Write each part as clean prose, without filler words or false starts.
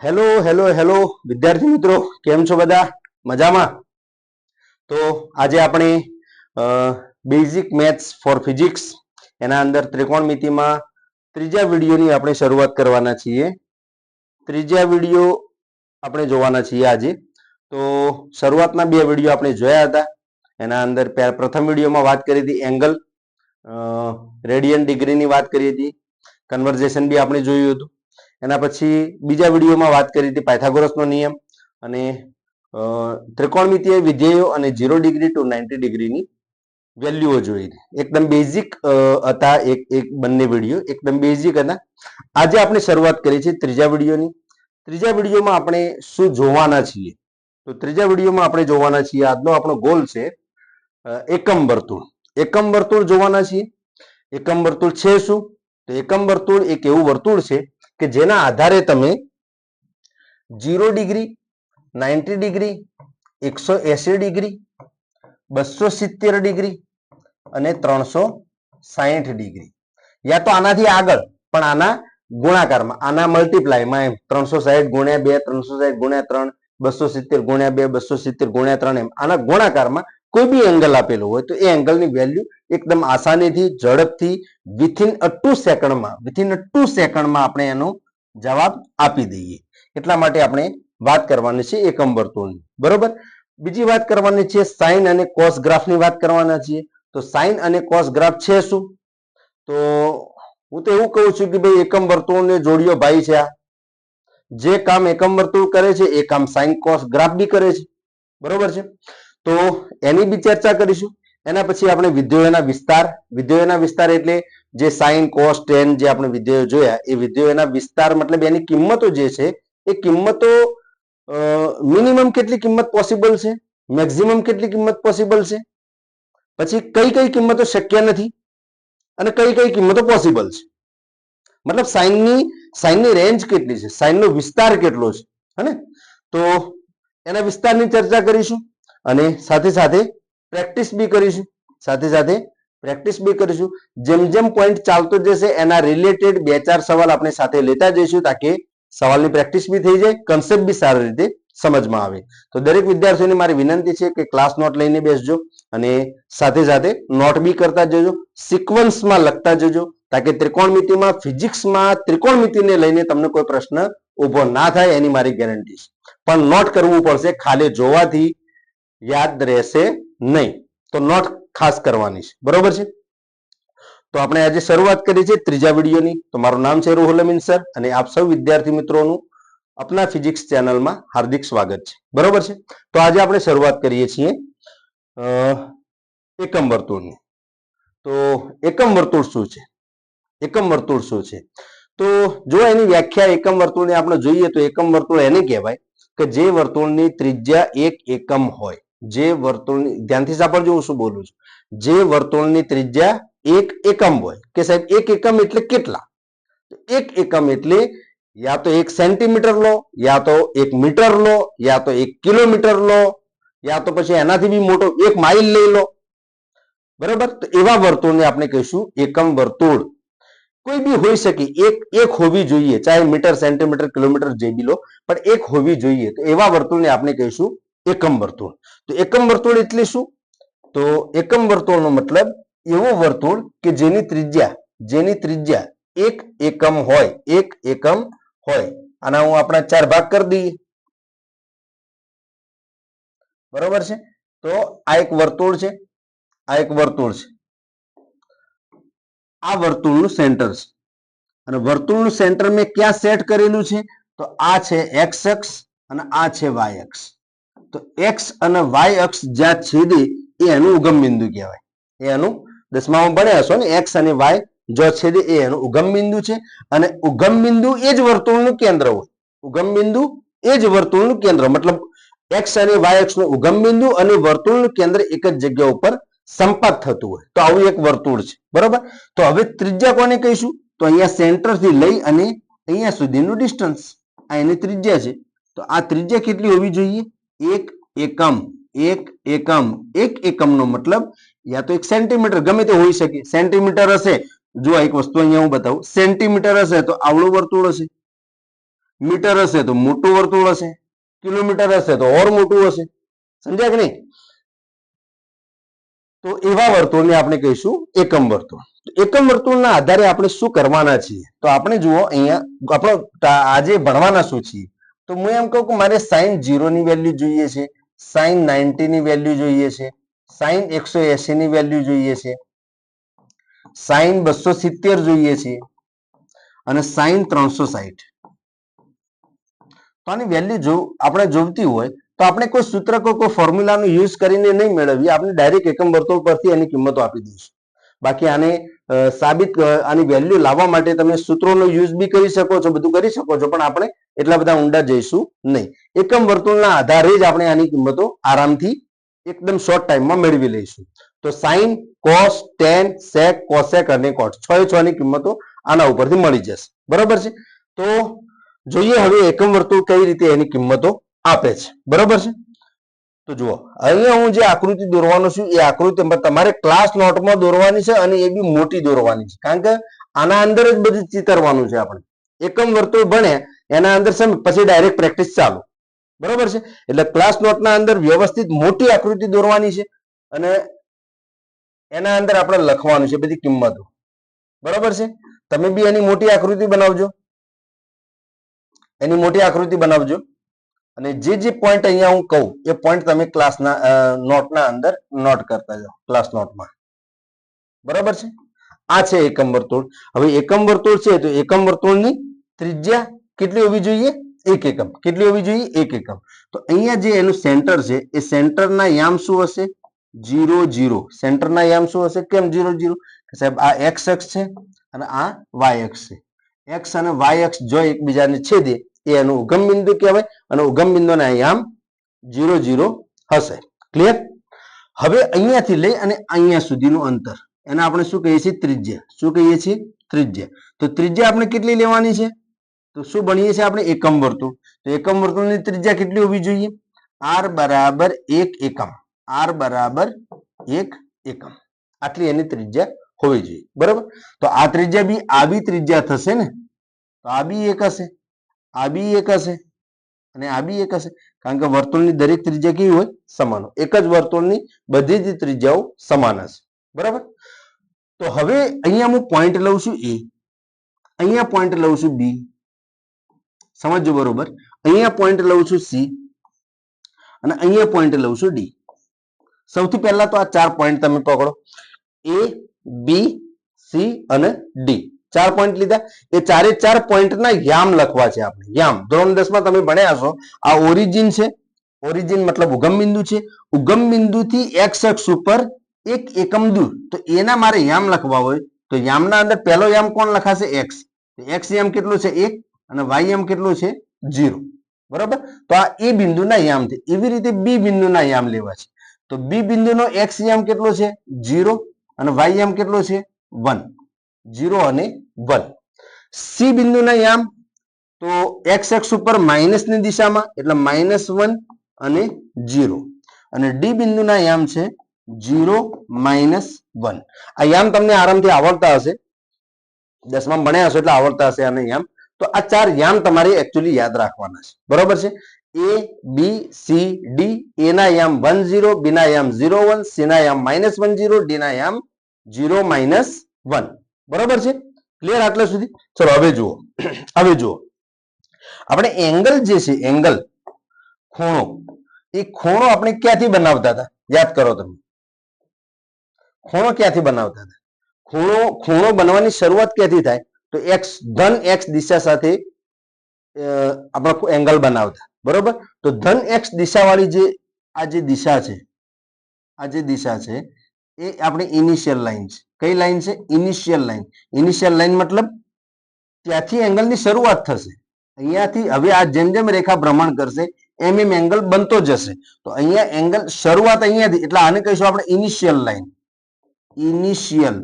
Hello hello hello વિદ્યાર્થી મિત્રો, કેમ છો બધા? મજામાં? તો આજે આપણે બેઝિક મેથ્સ ફોર ફિઝિક્સ એના અંદર ત્રિકોણમિતિમાં ત્રીજા વિડીયોની આપણે શરૂઆત કરવાના છીએ. ત્રીજા વિડીયો આપણે જોવાના છીએ આજે. તો શરૂઆતના બે વિડીયો આપણે જોયા હતા. એના અંદર પ્રથમ વિડીયોમાં વાત કરી હતી એંગલ, રેડિયન ડિગ્રીની વાત કરી હતી. કન્વર્ઝેશન બી આપણે જોયું હતું. એના પછી બીજા વિડીયોમાં વાત કરી હતી પાયથાગોરસનો નિયમ અને ત્રિકોણમિતીય વિધેયો અને 0 ડિગ્રી ટુ 90 ડિગ્રીની વેલ્યુઓ જોઈ. એકદમ બેઝિક હતા એક બંને વિડીયો, એકદમ બેઝિક હતા. આજે આપણે શરૂઆત કરી છે ત્રીજા વિડીયોની. ત્રીજા વિડીયોમાં આપણે શું જોવાના છીએ? તો ત્રીજા વિડીયોમાં આપણે જોવાના છીએ, આજનો આપણો ગોલ છે એકમ વર્તુળ. એકમ વર્તુળ જોવાના છીએ. એકમ વર્તુળ છે શું? તો એકમ વર્તુળ એક એવું વર્તુળ છે કે જેના આધારે તમે 0 ડિગ્રી, 90 ડિગ્રી, 180 ડિગ્રી, 270 ડિગ્રી અને 360 ડિગ્રી, યા તો આનાથી આગળ પણ આના ગુણાકારમાં, આના મલ્ટીપ્લાયમાં, એમ 360 ગુણ્યા 2, 360 ગુણ્યા 3, 270 ગુણ્યા 2, 270 ગુણ્યા 3, એમ આના ગુણાકારમાં કોઈ બી એંગલ આપેલો હોય તો એ એંગલની વેલ્યુ એકદમ આસાનીથી, ઝડપથી, વિથિન અ 2 સેકન્ડમાં આપણે એનો જવાબ આપી દઈએ. એટલા માટે આપણે વાત કરવાની છે એકમ વર્તુળની. બરોબર. બીજી વાત કરવાની છે સાઇન અને કોસ ગ્રાફની વાત કરવાના છીએ. તો સાઇન અને કોસ ગ્રાફ છે શું? તો હું તો એવું કહું છું કે ભાઈ એકમ વર્તુળને જોડિયો ભાઈ છે. આ જે કામ એકમ વર્તુળ કરે છે એ કામ સાઇન કોસ ગ્રાફ બી કરે છે. બરોબર છે. તો એની બી ચર્ચા કરીશું. એના પછી આપણે વિધેયોના વિસ્તાર એટલે જે સાઇન કોસ ટેન જે આપણે વિધેયો જોયા, એ વિધેયોના વિસ્તાર મતલબ એની કિંમતો જે છે એ કિંમતો મિનિમમ કેટલી કિંમત પોસિબલ છે, મેક્સિમમ કેટલી કિંમત પોસિબલ છે, પછી કઈ કઈ કિંમતો શક્ય નથી અને કઈ કઈ કિંમતો પોસિબલ છે. મતલબ સાઇનની રેન્જ કેટલી છે, સાઇનનો વિસ્તાર કેટલો છે, હે? તો એના વિસ્તારની ચર્ચા કરીશું અને સાથે સાથે પ્રેક્ટિસ બી કરીશું. જેમ જેમ પોઈન્ટ ચાલતો જશે એના રિલેટેડ 2-4 સવાલ આપણે સાથે લેતા જઈશું, તાકે સવાલની પ્રેક્ટિસ બી થઈ જાય, કન્સેપ્ટ બી સારી રીતે સમજમાં આવે. તો દરેક વિદ્યાર્થીઓને મારી વિનંતી છે કે ક્લાસ નોટ લઈને બેસજો અને સાથે સાથે નોટ બી કરતા જજો, સિક્વન્સમાં લખતા જજો, તાકે ત્રિકોણમિતિમાં, ફિઝિક્સમાં ત્રિકોણમિતિને લઈને તમને કોઈ પ્રશ્ન ઉભો ના થાય, એની મારી ગેરંટી છે. પણ નોટ કરવું પડશે, ખાલી જોવાથી યાદ રહેશે નહીં. તો નોટ ખાસ કરવાની છે. બરોબર છે. તો આપણે આજે શરૂઆત કરી છે ત્રીજા વિડીયોની. તો મારું નામ છે રૂહુલ અમીન સર અને આપ સૌ વિદ્યાર્થી મિત્રોનું અપના ફિઝિક્સ ચેનલમાં હાર્દિક સ્વાગત છે. બરોબર છે. તો આજે આપણે શરૂઆત કરીએ છીએ એકમ વર્તુળની. તો એકમ વર્તુળ શું છે? એકમ વર્તુળ શું છે? તો જો એની વ્યાખ્યા એકમ વર્તુળની આપણે જોઈએ તો એકમ વર્તુળ એને કહેવાય કે જે વર્તુળની ત્રિજ્યા 1 એકમ હોય. જે વર્તુળની, ધ્યાનથી સાંભળજો હું શું બોલું છું, જે વર્તુળની ત્રિજ્યા 1 એકમ હોય. કે સાહેબ 1 એકમ એટલે કેટલા? 1 એકમ એટલે યા તો 1 સેન્ટીમીટર લો, યા તો 1 મીટર લો, યા તો 1 કિલોમીટર લો, યા તો પછી એનાથી બી મોટો 1 માઇલ લઈ લો. બરાબર. તો એવા વર્તુળને આપણે કહીશું એકમ વર્તુળ. કોઈ બી હોઈ શકે, એક હોવી જોઈએ, ચાહે મીટર, સેન્ટીમીટર, કિલોમીટર જે બી લો, પણ એક હોવી જોઈએ. તો એવા વર્તુળને આપણે કહીશું એકમ વર્તુળ. તો એકમ વર્તુળ એટલે શું? તો એકમ વર્તુળનો મતલબ એવું વર્તુળ કે જેની ત્રિજ્યા 1 એકમ હોય. 1 એકમ હોય. આના હું આપણા 4 ભાગ કરી દઈએ. બરોબર છે. તો આ એક વર્તુળ છે, આ એક વર્તુળ છે, આ વર્તુળનું સેન્ટર છે અને વર્તુળનું સેન્ટર મેં ક્યાં સેટ કરેલું છે? તો આ છે એક્સ અક્ષ અને આ છે વાય અક્ષ. તો એક્સ અને વાય અક્ષ જ્યાં છેદે એ એનું ઉગમ બિંદુ કહેવાય. એ એનું 10માં ભણ્યા હશો ને, એક્સ અને વાય જો છેદે એ એનું ઉગમ બિંદુ છે અને ઉગમ બિંદુ એ જ વર્તુળનું કેન્દ્ર હોય. ઉગમ બિંદુ એ જ વર્તુળનું કેન્દ્ર, મતલબ એક્સ અને વાય અક્ષનું ઉગમ બિંદુ અને વર્તુળનું કેન્દ્ર એક જ જગ્યા ઉપર સંપાત થતું હોય. તો આવું એક વર્તુળ છે. બરોબર. તો હવે ત્રિજ્યા કોને કહીશું? તો અહીંયા સેન્ટર થી લઈ અને અહીંયા સુધીનું ડિસ્ટન્સ, આ એની ત્રિજ્યા છે. તો આ ત્રિજ્યા કેટલી હોવી જોઈએ? 1 એકમ. 1 એકમ. 1 એકમનો મતલબ યા તો 1 સેન્ટીમીટર, ગમે તે હોઈ શકે. સેન્ટીમીટર હશે, જો એક વસ્તુ અહીંયા હું બતાવું, સેન્ટીમીટર હશે તો આવડું વર્તુળ હશે. મીટર હશે તો મોટું વર્તુળ હશે, કિલોમીટર હશે તો ઓર મોટું હશે. સમજ્યા કે નહીં? તો એવા વર્તુળને આપણે કહીશું એકમ વર્તુળ. એકમ વર્તુળના આધારે આપણે શું કરવાના છીએ? તો આપણે જુઓ અહીંયા આપણો આજે ભણવાના શું છીએ? તો હું એમ કહું કે મારે sin 0 ની વેલ્યુ જોઈએ છે, sin 90 ની વેલ્યુ જોઈએ છે, sin 180 ની વેલ્યુ જોઈએ છે, sin 270 જોઈએ છે અને sin 360. તો આની વેલ્યુ જો આપણે જોઈતી હોય તો આપણે કોઈ સૂત્ર કોઈ ફોર્મ્યુલાનો યુઝ કરીને નહીં મેળવીએ, આપણે ડાયરેક્ટ એકમ વર્તુળ પરથી એની કિંમતો આપી દઈશું. બાકી આને સાબિત આની વેલ્યુ લાવવા માટે તમે સૂત્રોનો યુઝ બી કરી શકો છો, બધું કરી શકો છો, પણ આપણે એટલા બધા ઊંડા જઈશું નહીં. એકમ વર્તુળના આધારે જ આપણે આની કિંમતો આરામથી એકદમ શોર્ટ ટાઈમમાં મેળવી લઈશું. તો સાઇન, કોસ, ટેન, સેક, કોસેક અને કોટ 6 ની કિંમતો આના ઉપરથી મળી જશે. બરોબર છે? તો જોઈએ હવે એકમ વર્તુળ કઈ રીતે એની કિંમતો આપે છે. બરોબર છે? તો જુઓ અહીંયા હું જે આકૃતિ દોરવાનો છું એ આકૃતિ તમારે ક્લાસ નોટમાં દોરવાની છે અને એ બી મોટી દોરવાની છે, કારણ કે આના અંદર જ બધું ચિતરવાનું છે. આપણે એકમ વર્તુળ ભણે એના અંદર પછી ડાયરેક્ટ પ્રેક્ટિસ ચાલુ. બરોબર છે? એટલે ક્લાસ નોટના અંદર વ્યવસ્થિત મોટી આકૃતિ દોરવાની છે અને એના અંદર આપણે લખવાનું છે બધી કિંમતો. બરોબર છે? તમે બી એની મોટી આકૃતિ બનાવજો, એની મોટી આકૃતિ બનાવજો અને જે પોઈન્ટ અહીંયા હું કહું એ પોઈન્ટ તમે ક્લાસના નોટના અંદર નોટ કરતા જાઓ, ક્લાસ નોટમાં. બરાબર છે? આ છે એકમ વર્તુળ. હવે એકમ વર્તુળ છે તો એકમ વર્તુળની ત્રિજ્યા કેટલી હોવી જોઈએ? 1 એકમ. કેટલી હોવી જોઈએ? 1 એકમ. તો અહીંયા જે એનું સેન્ટર છે એ સેન્ટરના યામ શું હશે? 0 0. સેન્ટરના યામ શું હશે? કેમ 0 0? સાહેબ આ x અક્ષ છે અને આ y અક્ષ છે. x અને y અક્ષ જો એકબીજાને છેદે એ એનું ઉગમ બિંદુ કહેવાય અને ઉગમ બિંદુના યામ 0 0 હશે. ક્લિયર? હવે અહીંયાથી લઈ અને અહીંયા સુધીનું અંતર એને આપણે શું કહીએ છીએ? ત્રિજ્યા. શું કહીએ છીએ? ત્રિજ્યા. તો ત્રિજ્યા આપણે કેટલી લેવાની છે? તો શું ભણીએ છીએ આપણે? એકમ વર્તુળ. તો એકમ વર્તુળની ત્રિજ્યા કેટલી હોવી જોઈએ? r બરાબર 1 એકમ. r બરાબર 1 એકમ. આટલી એની ત્રિજ્યા હોવી જોઈએ. બરાબર? તો આ ત્રિજ્યા બી આ બી ત્રિજ્યા થશે ને? તો આ બી 1 હશે, આ બી 1 હશે અને આ બી 1 હશે, કારણ કે વર્તુળની દરેક ત્રિજ્યા કેવી હોય? સમાન. એક જ વર્તુળની બધી જ ત્રિજ્યાઓ સમાન હશે. બરાબર? તો હવે અહીંયા હું પોઈન્ટ લઉં છું A, અહીંયા પોઈન્ટ લઉં છું B. સમજો બરોબર? અહીંયા પોઈન્ટ લઉં છું C અને અહીંયા પોઈન્ટ લઉં છું D. સૌથી પહેલા તો આ 4 પોઈન્ટ તમે પકડો. A, B, C અને D. 4 પોઈન્ટ લીધા. એ ચારે 4 પોઈન્ટના યામ લખવા છે આપણે. યામ ધોરણ 10 માં તમે ભણ્યા છો. આ ઓરિજિન છે. ઓરિજિન મતલબ ઉગમ બિંદુ છે. ઉગમ બિંદુથી x અક્ષ ઉપર 1 એકમ દૂર. તો એના મારે યામ લખવા હોય તો યામના અંદર પહેલો યામ કોણ લખાશે? x. x યામ કેટલો છે? 1 અને y યામ કેટલો છે? 0. બરાબર? તો આ એ બિંદુના યામ છે. એવી રીતે B બિંદુના યામ લેવા છે. તો B બિંદુનો x યામ કેટલો છે? 0 અને y યામ કેટલો છે? 1. 0 અને 1. C બિંદુના યામ તો x અક્ષ ઉપર માઇનસની દિશામાં એટલે -1 અને 0 અને D બિંદુના યામ છે 0 -1. આ યામ તમને આરામથી આવડતા હશે, 10માં ભણ્યા હશો એટલે આવડતા હશે આને યામ. તો આ 4 યામ તમારે એકચ્યુઅલી યાદ રાખવાના છે. બરોબર છે? A, B, C, D. A ના યામ 1 0, B ના યામ 0 1, C ના યામ -1 0, D ના યામ 0 -1. બરોબર છે? ક્લિયર આટલા સુધી? ચલો હવે જુઓ. હવે જુઓ આપણે એંગલ જે છે, એંગલ ખૂણો, એ ખૂણો આપણે ક્યાંથી બનાવતા હતા? યાદ કરો તમે. ખૂણો ક્યાંથી બનાવતા હતા? ખૂણો બનવાની શરૂઆત ક્યાંથી થાય? તો ધન x દિશા સાથે આપણે એંગલ બનાવતા. બરોબર? તો ધન x દિશાવાળી જે આ જે દિશા છે, આ જે દિશા છે એ આપણી ઇનિશિયલ લાઈન છે. કઈ લાઈન છે? Initial line. ઇનિશિયલ લાઈન મતલબ ત્યાંથી એંગલની શરૂઆત થશે. અહીંયાથી હવે આ જેમ જેમ રેખા ભ્રમણ કરશે એમ એમ એંગલ બનતો જશે. તો અહીંયા એંગલ શરૂઆત અહીંયાથી, એટલે આને કહીશું આપણે ઇનિશિયલ લાઈન. Initial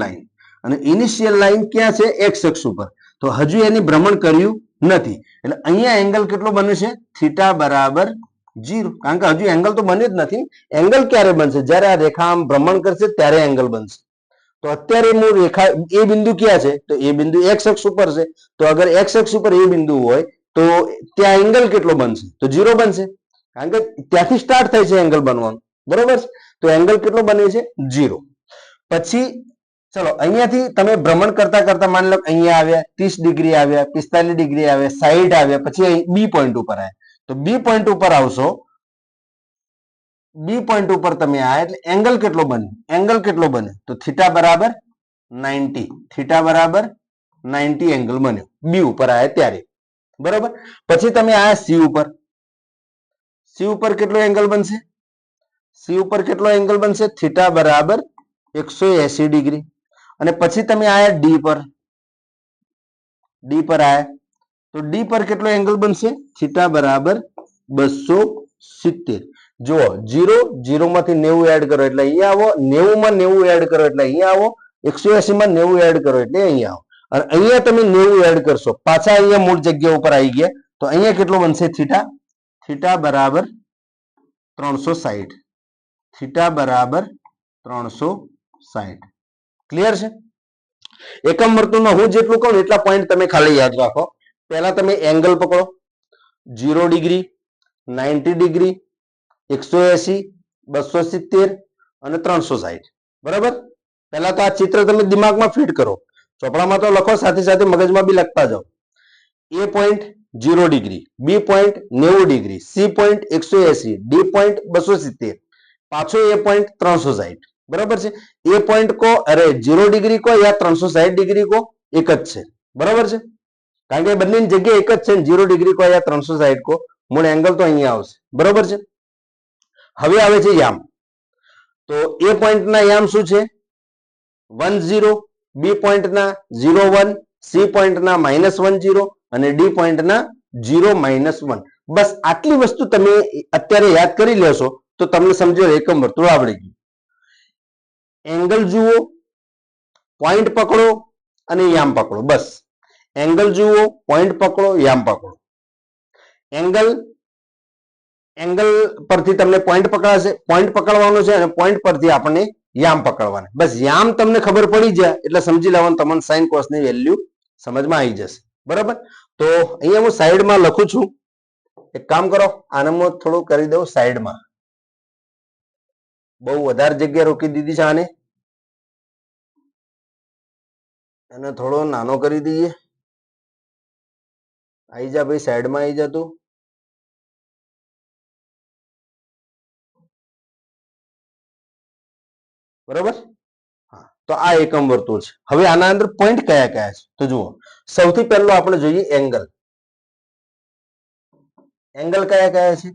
line. અને ઇનિશિયલ લાઈન ક્યાં છે? x અક્ષ ઉપર. તો હજુ એની ભ્રમણ કર્યું નથી એટલે અહીંયા એંગલ કેટલો બને છે? થીટા બરાબર 0. કારણ કે હજુ એંગલ તો બન્યો જ નથી. એંગલ ક્યારે બનશે? જ્યારે આ રેખા આમ ભ્રમણ કરશે ત્યારે એંગલ બનશે. તો અત્યારે હું રેખા એ બિંદુ ક્યાં છે તો એ બિંદુ એક્સ અક્ષ ઉપર છે તો અગર એક્સ અક્ષ ઉપર એ બિંદુ હોય તો ત્યાં એંગલ કેટલો બનશે તો 0 બનશે કારણ કે ત્યાંથી સ્ટાર્ટ થાય છે એંગલ બનવાનું બરોબર તો એંગલ કેટલો બને છે 0 પછી ચલો અહીંયાથી તમે ભ્રમણ કરતા કરતા માની લો અહીંયા આવ્યા 30 ડિગ્રી આવ્યા 45 ડિગ્રી આવ્યા 60 આવ્યા પછી અહીં બી પોઈન્ટ ઉપર આવ્યા તો બી પોઈન્ટ ઉપર આવશો બી પોઈન્ટ ઉપર તમે આ એટલે એંગલ કેટલો બને તો થીટા બરાબર 90 થીટા બરાબર 90 એંગલ બન્યો બી ઉપર આયા ત્યારે બરાબર પછી તમે આયા સી ઉપર કેટલો એંગલ બનશે સી ઉપર કેટલો એંગલ બનશે થીટા બરાબર 180 ડિગ્રી અને પછી તમે આયા ડી પર આયા તો ડી પર કેટલો એંગલ બનશે થીટા બરાબર 270 જુઓ 0 માંથી 90 એડ કરો એટલે અહીંયા આવો 90 માં 90 એડ કરો એટલે અહીંયા આવો 180 માં 90 એડ કરો એટલે અહીંયા આવો અને અહીંયા તમે 90 એડ કરશો પાછા અહીંયા મૂળ જગ્યા ઉપર આવી ગયા તો અહીંયા કેટલો બનશે થીટા બરાબર 360 થીટા બરાબર 360 ક્લિયર છે એકમ વર્તુળમાં હું જેટલું કહું એટલા પોઈન્ટ તમે ખાલી યાદ રાખો પહેલા તમે એંગલ પકડો 0 ડિગ્રી 90 ડિગ્રી 180 270 અને 360 બરાબર પહેલા તો આ ચિત્ર તમે દિમાગમાં ફિટ કરો ચોપડામાં તો લખો સાથે સાથે મગજમાં બી લખતા જાઓ A point 0 degree B point 90 degree C point 180 D point 270 પાછો એ પોઈન્ટ 360 બરાબર છે એ પોઈન્ટ કો અરે 0 ડિગ્રી કો યા 360 ડિગ્રી કો એક જ છે બરાબર છે કારણ કે બંનેની જગ્યા એક જ છે 0 ડિગ્રી કો યા 360 કો મૂળ એંગલ તો અહીંયા આવશે બરાબર છે હવે આવે છે યામ તો એ પોઈન્ટ ના યામ શું છે 10 બી પોઈન્ટ ના 01 સી પોઈન્ટ ના -10 અને ડી પોઈન્ટ ના 0-1 બસ આટલી વસ્તુ તમે અત્યારે યાદ કરી લેશો તો તમને સમજો એકમ વર્તુળ આવડી ગયું એંગલ જુઓ પોઈન્ટ પકડો અને યામ પકડો બસ એંગલ જુઓ પોઈન્ટ પકડો યામ પકડો એંગલ પરથી તમને પોઈન્ટ પકડાશે પોઈન્ટ પકડવાનો છે અને પોઈન્ટ પરથી આપણને યામ પકડવાના બસ યામ તમને ખબર પડી જાય એટલે સમજી લેવાનું તમને સાઈન કોસ ની વેલ્યુ સમજમાં આવી જશે બરાબર તો અહીંયા હું સાઈડમાં લખું છું એક કામ કરો આને હું થોડું કરી દઉં સાઈડમાં બહુ વધારે જગ્યા રોકી દીધી છે આને એને થોડો નાનો કરી દઈએ આવી જા ભાઈ સાઈડમાં આવી જા તું બરાબર હા તો આ એકમ વર્તુળ છે હવે આના અંદર પોઈન્ટ કયા કયા છે તો જુઓ સૌથી પહેલો આપણે જોઈએ એંગલ કયા કયા છે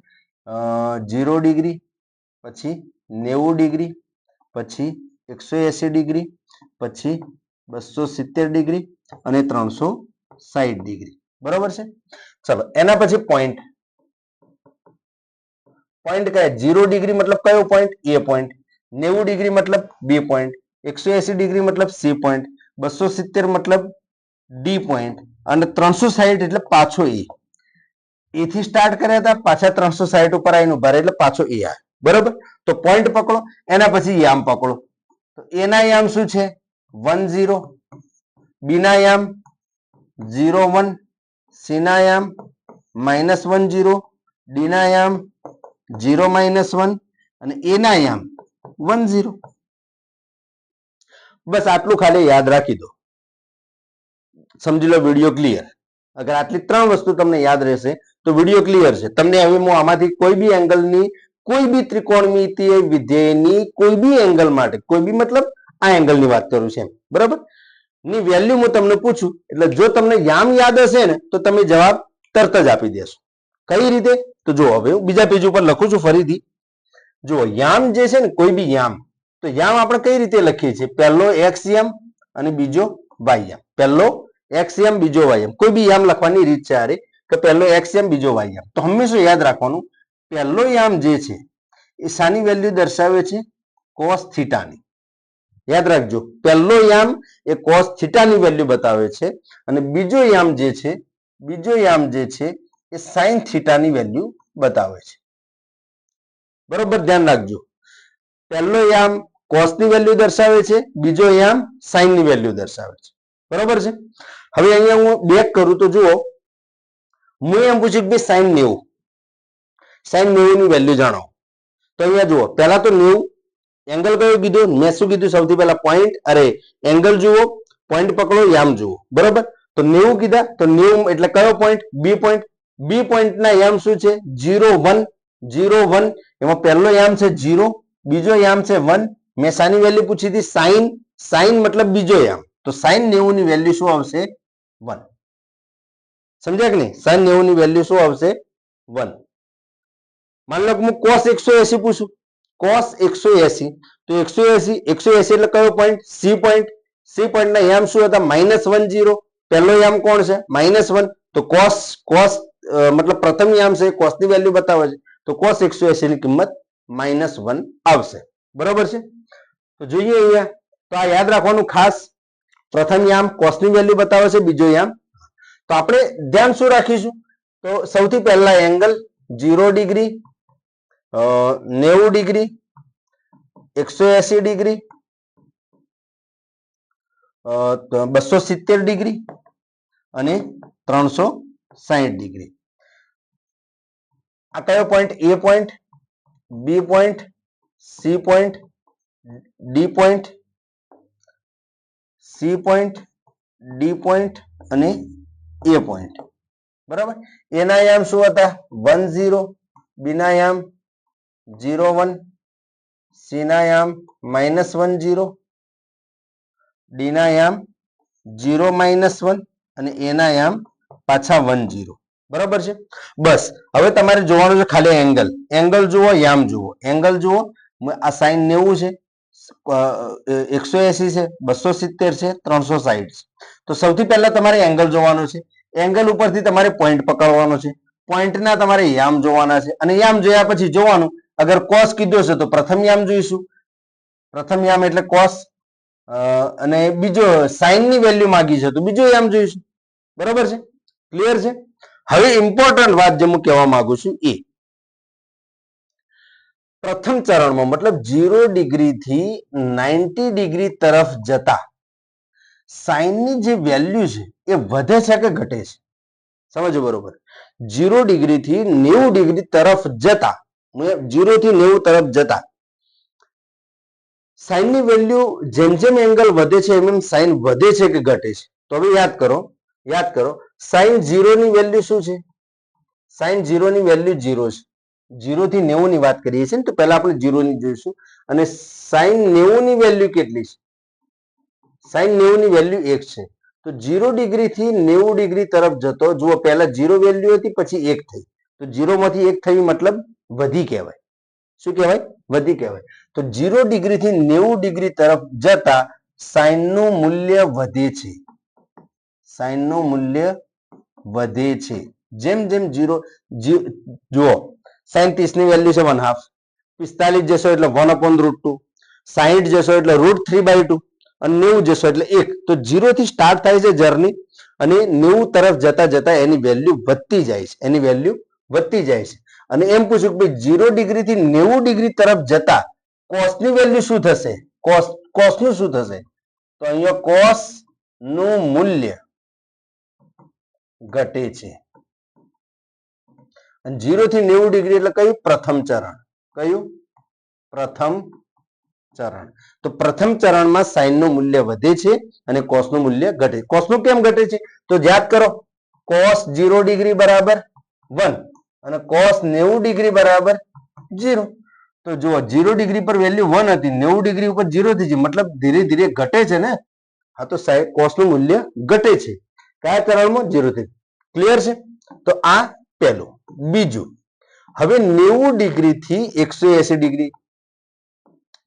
0 ડિગ્રી પછી 90 ડિગ્રી પછી 180 ડિગ્રી પછી 270 ડિગ્રી અને 360 ડિગ્રી બરાબર છે ચલો એના પછી પોઈન્ટ કયા 0 ડિગ્રી મતલબ કયો પોઈન્ટ એ પોઈન્ટ 90 ડિગ્રી મતલબ બી પોઈન્ટ 180 ડિગ્રી મતલબ સી પોઈન્ટ 270 મતલબ ડી પોઈન્ટ અને 360 એટલે પાછો એ થી સ્ટાર્ટ કર્યા હતા પાછા 360 ઉપર આવીને ઉભા એટલે પાછો એ આવે બરાબર તો પોઈન્ટ પકડો એના પછી યામ પકડો તો એના યામ શું છે 10 બી ના યામ 01 સી ના યામ -10 ડી ના યામ 0-1 અને એ ના યામ 10 બસ આટલું ખાલી યાદ રાખી દો સમજી લો વિડીયો ક્લિયર અગર આટલી ત્રણ વસ્તુ તમને યાદ રહેશે તો વિડીયો ક્લિયર છે તમને હવે હું આમાંથી કોઈ બી એંગલની કોઈ બી ત્રિકોણમિતીય વિધેયની કોઈ બી એંગલ માટે કોઈ બી મતલબ આ એંગલની વાત કરું છું બરાબર ની વેલ્યુ હું તમને પૂછું એટલે જો તમને યામ યાદ હશે ને તો તમે જવાબ તરત જ આપી દેશો કઈ રીતે તો જો હવે હું બીજા પેજ ઉપર લખું છું ફરીથી જો યામ જે છે ને કોઈ બી યામ તો યામ આપણે કઈ રીતે લખીએ છીએ પહેલો એક્સ યામ અને બીજો વાય યામ પહેલો એક્સ યામ બીજો વાય યામ કોઈ બી યામ લખવાની રીત છે આરે કે પહેલો એક્સ યામ બીજો વાય યામ તો હંમેશા યાદ રાખવાનું પહેલો યામ જે છે એ શાની વેલ્યુ દર્શાવે છે કોસ થીટાની યાદ રાખજો પહેલો યામ એ કોસ થીટાની વેલ્યુ બતાવે છે અને બીજો યામ જે છે એ સાઇન થીટાની વેલ્યુ બતાવે છે બરોબર ધ્યાન રાખજો પહેલો યામ કોસની વેલ્યુ દર્શાવે છે, બીજો યામ સાઈનની વેલ્યુ દર્શાવે છે. બરોબર છે. હવે અહીંયા હું બેક કરું તો જુઓ, હું એમ પૂછ્યું કે સાઈન 90, સાઈન 90 ની વેલ્યુ જાણો. તો અહીંયા જુઓ, પહેલા તો 90 એંગલ કયો કીધું, મેં શું કીધું સૌથી પહેલા પોઈન્ટ, અરે એંગલ જુઓ, પોઈન્ટ પકડો, યામ જુઓ. બરોબર, તો 90 કીધા, તો 90 એટલે કયો point, B point. B point ના યામ શું છે, 0 1 0 1. એમાં પહેલો યામ છે 0, બીજો યામ છે 1. મેં શાની વેલ્યુ પૂછી હતી, સાઈન. સાઈન મતલબ બીજો યામ, તો સાઈન 90 ની વેલ્યુ શું આવશે, 1. સમજ્યા કે નહીં? સાઈન 90 ની વેલ્યુ શું આવશે, 1. માની લો કે હું cos 180 પૂછું, cos 180, તો 180 એટલે કયો point, C point. C point ના યામ શું હતા, -10. પહેલો યામ કોણ છે, -1. તો cos મતલબ પ્રથમ યામ છે, cos ની વેલ્યુ બતાવે છે, તો cos 180 ની કિંમત -1 આવશે. બરોબર છે. તો જોઈએ અહીંયા, તો આ યાદ રાખવાનું ખાસ, પ્રથમ યામ cos ની વેલ્યુ બતાવે છે, બીજો યામ. તો આપણે ધ્યાન શું રાખીશું, તો સૌથી પહેલા angle 0 degree, 90 degree, 180 degree, 270 degree અને 360 ડિગ્રી. આ કયો point, A point, B point, C point, D point, C point, D point અને એ પોઈન્ટ. બરાબર, એના યામ શું હતા, 1 0, બી ના યામ 0 1, સી ના યામ -1 0, ડી ના યામ 0 -1 અને એ ના યામ પાછા 1 0. બરાબર છે. બસ હવે તમારે જોવાનું છે ખાલી એંગલ. એંગલ જુઓ, યામ જુઓ. એંગલ જુઓ, આ સાઈન 90 છે, 180 છે, 270 છે, 360 છે. તો સૌથી પહેલા તમારે એંગલ જોવાનો છે. એંગલ ઉપરથી તમારે પોઈન્ટ પકડવાનો છે. પોઈન્ટના તમારે યામ જોવાના છે, અને યામ જોયા પછી જોવાનું, અગર કોસ કીધો છે તો પ્રથમ યામ જોઈશું. પ્રથમ યામ એટલે કોસ, અને બીજો સાઈન ની વેલ્યુ માંગી છે તો બીજો યામ જોઈશું. બરોબર છે, ક્લિયર છે. હવે ઇમ્પોર્ટન્ટ વાત જે હું કહેવા માંગુ છું, એ પ્રથમ ચરણમાં મતલબ 0 ડિગ્રી થી 90 ડિગ્રી તરફ જતા સાઈનની જે વેલ્યુ છે એ વધે છે કે ઘટે છે, સમજો. બરોબર, 0 ડિગ્રી થી 90 ડિગ્રી તરફ જતા, 0 થી 90 તરફ જતા સાઈનની વેલ્યુ જેમ જેમ એંગલ વધે છે એમ એમ સાઈન વધે છે કે ઘટે છે. તો હવે યાદ કરો, સાઈન 0 ની વેલ્યુ શું છે, સાઈન 0 ની વેલ્યુ 0 છે. 0 થી 90 ની વાત કરીએ છીએ ને, તો પહેલા આપણે 0 ની જોઈશું. અને સાઈન 90 ની વેલ્યુ કેટલી છે, સાઈન 90 ની વેલ્યુ 1 છે. તો 0 ડિગ્રી થી 90 ડિગ્રી તરફ જતો, જુઓ પહેલા 0 વેલ્યુ હતી, પછી 1 થઈ, તો 0 માંથી 1 થઈ મતલબ વધી કહેવાય. શું કહેવાય, વધી કહેવાય. તો 0 ડિગ્રી થી 90 ડિગ્રી તરફ જતા સાઈન નું મૂલ્ય વધે છે, સાઈન નું મૂલ્ય વધે છે. જેમ જેમ 0 જુઓ, સાઈન 30 ની વેલ્યુ છે 1/2, 45 જશો એટલે 1/√2, 60 જશો એટલે √3/2 અને 90 જશો એટલે 1. તો 0 થી સ્ટાર્ટ થાય છે જર્ની, અને 90 તરફ જતા જતા એની વેલ્યુ વધતી જાય છે, એની વેલ્યુ વધતી જાય છે. અને એમ પૂછ્યું કે ભાઈ 0 ડિગ્રી થી 90 ડિગ્રી તરફ જતા કોસ ની વેલ્યુ શું થશે, કોસ નું શું થશે, તો અહીંયા કોસ નું મૂલ્ય ઘટે છે. અને 0 થી 90 ડિગ્રી એટલે કયું, પ્રથમ ચરણ. કયું, પ્રથમ ચરણ. તો પ્રથમ ચરણમાં સાઈન નું મૂલ્ય વધે છે અને કોસ નું મૂલ્ય ઘટે. કોસ નું કેમ ઘટે છે, તો યાદ કરો, કોસ 0 ડિગ્રી બરાબર 1 અને કોસ 90 ડિગ્રી બરાબર 0. તો જુઓ, 0 ડિગ્રી પર વેલ્યુ 1 હતી, 90 ડિગ્રી ઉપર 0 થઈ છે, મતલબ ધીરે ધીરે ઘટે છે ને. હા, તો કોસ નું મૂલ્ય ઘટે છે. કયા ચરણમાં, 0 થી. ક્લિયર છે. તો આ પહેલું. બીજું, હવે 90 ડિગ્રી થી 180 ડિગ્રી,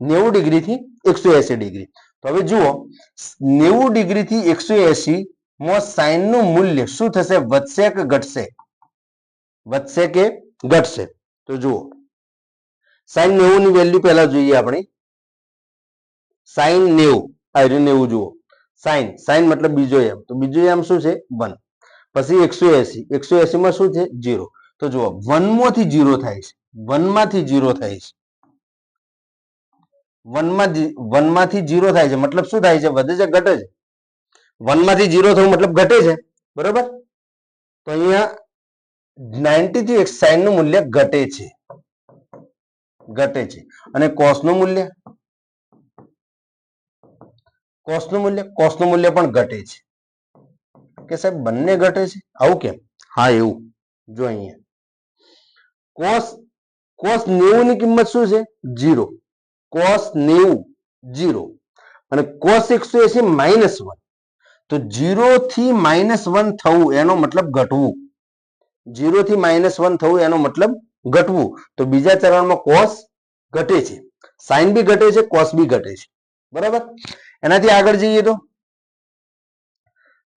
90 ડિગ્રી થી 180 ડિગ્રી. તો હવે જુઓ, 90 ડિગ્રી થી 180 માં સાઈન નું મૂલ્ય શું થશે, વધશે કે ઘટશે, વધશે કે ઘટશે. તો જુઓ, સાઈન 90 ની વેલ્યુ પહેલા જોઈએ આપણે. સાઈન 90, આ 90 જુઓ, સાઈન મતલબ બીજો યામ, તો બીજો યામ શું છે, 1. પછી 180 માં શું છે, 0. તો જુઓ, 1 માંથી 0 થાય છે, 1 માંથી 0 થાય છે. વન માંથી 0 થાય છે મતલબ શું થાય છે? વધે છે ઘટે છે? 1 માંથી 0 થવું મતલબ ઘટે છે, બરોબર? તો અહીંયા 90 થી સાઈન નું મૂલ્ય ઘટે છે, અને કોસ નું મૂલ્ય પણ ઘટે છે. કે સાહેબ બંને ઘટે છે, આવું કેમ? હા એવું, જો અહીંયા કોસ 90 ની કિંમત શું છે? 0. કોસ 90 0 અને કોસ 180 -1. તો 0 થી -1 થવું એનો મતલબ ઘટવું. 0 થી -1 થવું એનો મતલબ ઘટવું. તો બીજા ચરણમાં કોસ ઘટે છે, સાઈન બી ઘટે છે, કોસ બી ઘટે છે, બરાબર? એનાથી આગળ જઈએ તો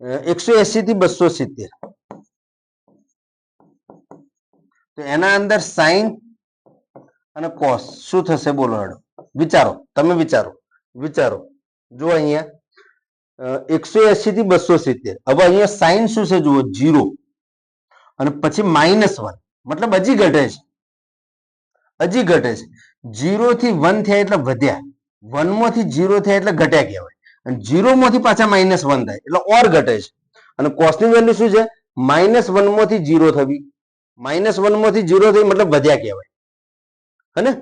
180 થી 270. તો એના અંદર સાઈન અને કોસ શું થશે? બોલો હેડો, વિચારો, તમે વિચારો. જો અહીંયા 180 થી 270. હવે અહીંયા સાઈન શું છે? જુઓ 0 અને પછી -1 મતલબ હજી ઘટે છે. 0 થી 1 થયા એટલે વધ્યા, 1 માંથી 0 થયા એટલે ઘટ્યા કહેવાય, અને 0 માંથી પાછા -1 થાય એટલે ઓર ઘટે છે. અને કોસની વેલ્યુ શું છે? -1 માંથી 0 થવી, -1 માંથી 0 થઈ મતલબ વધ્યા કહેવાય, હે ને?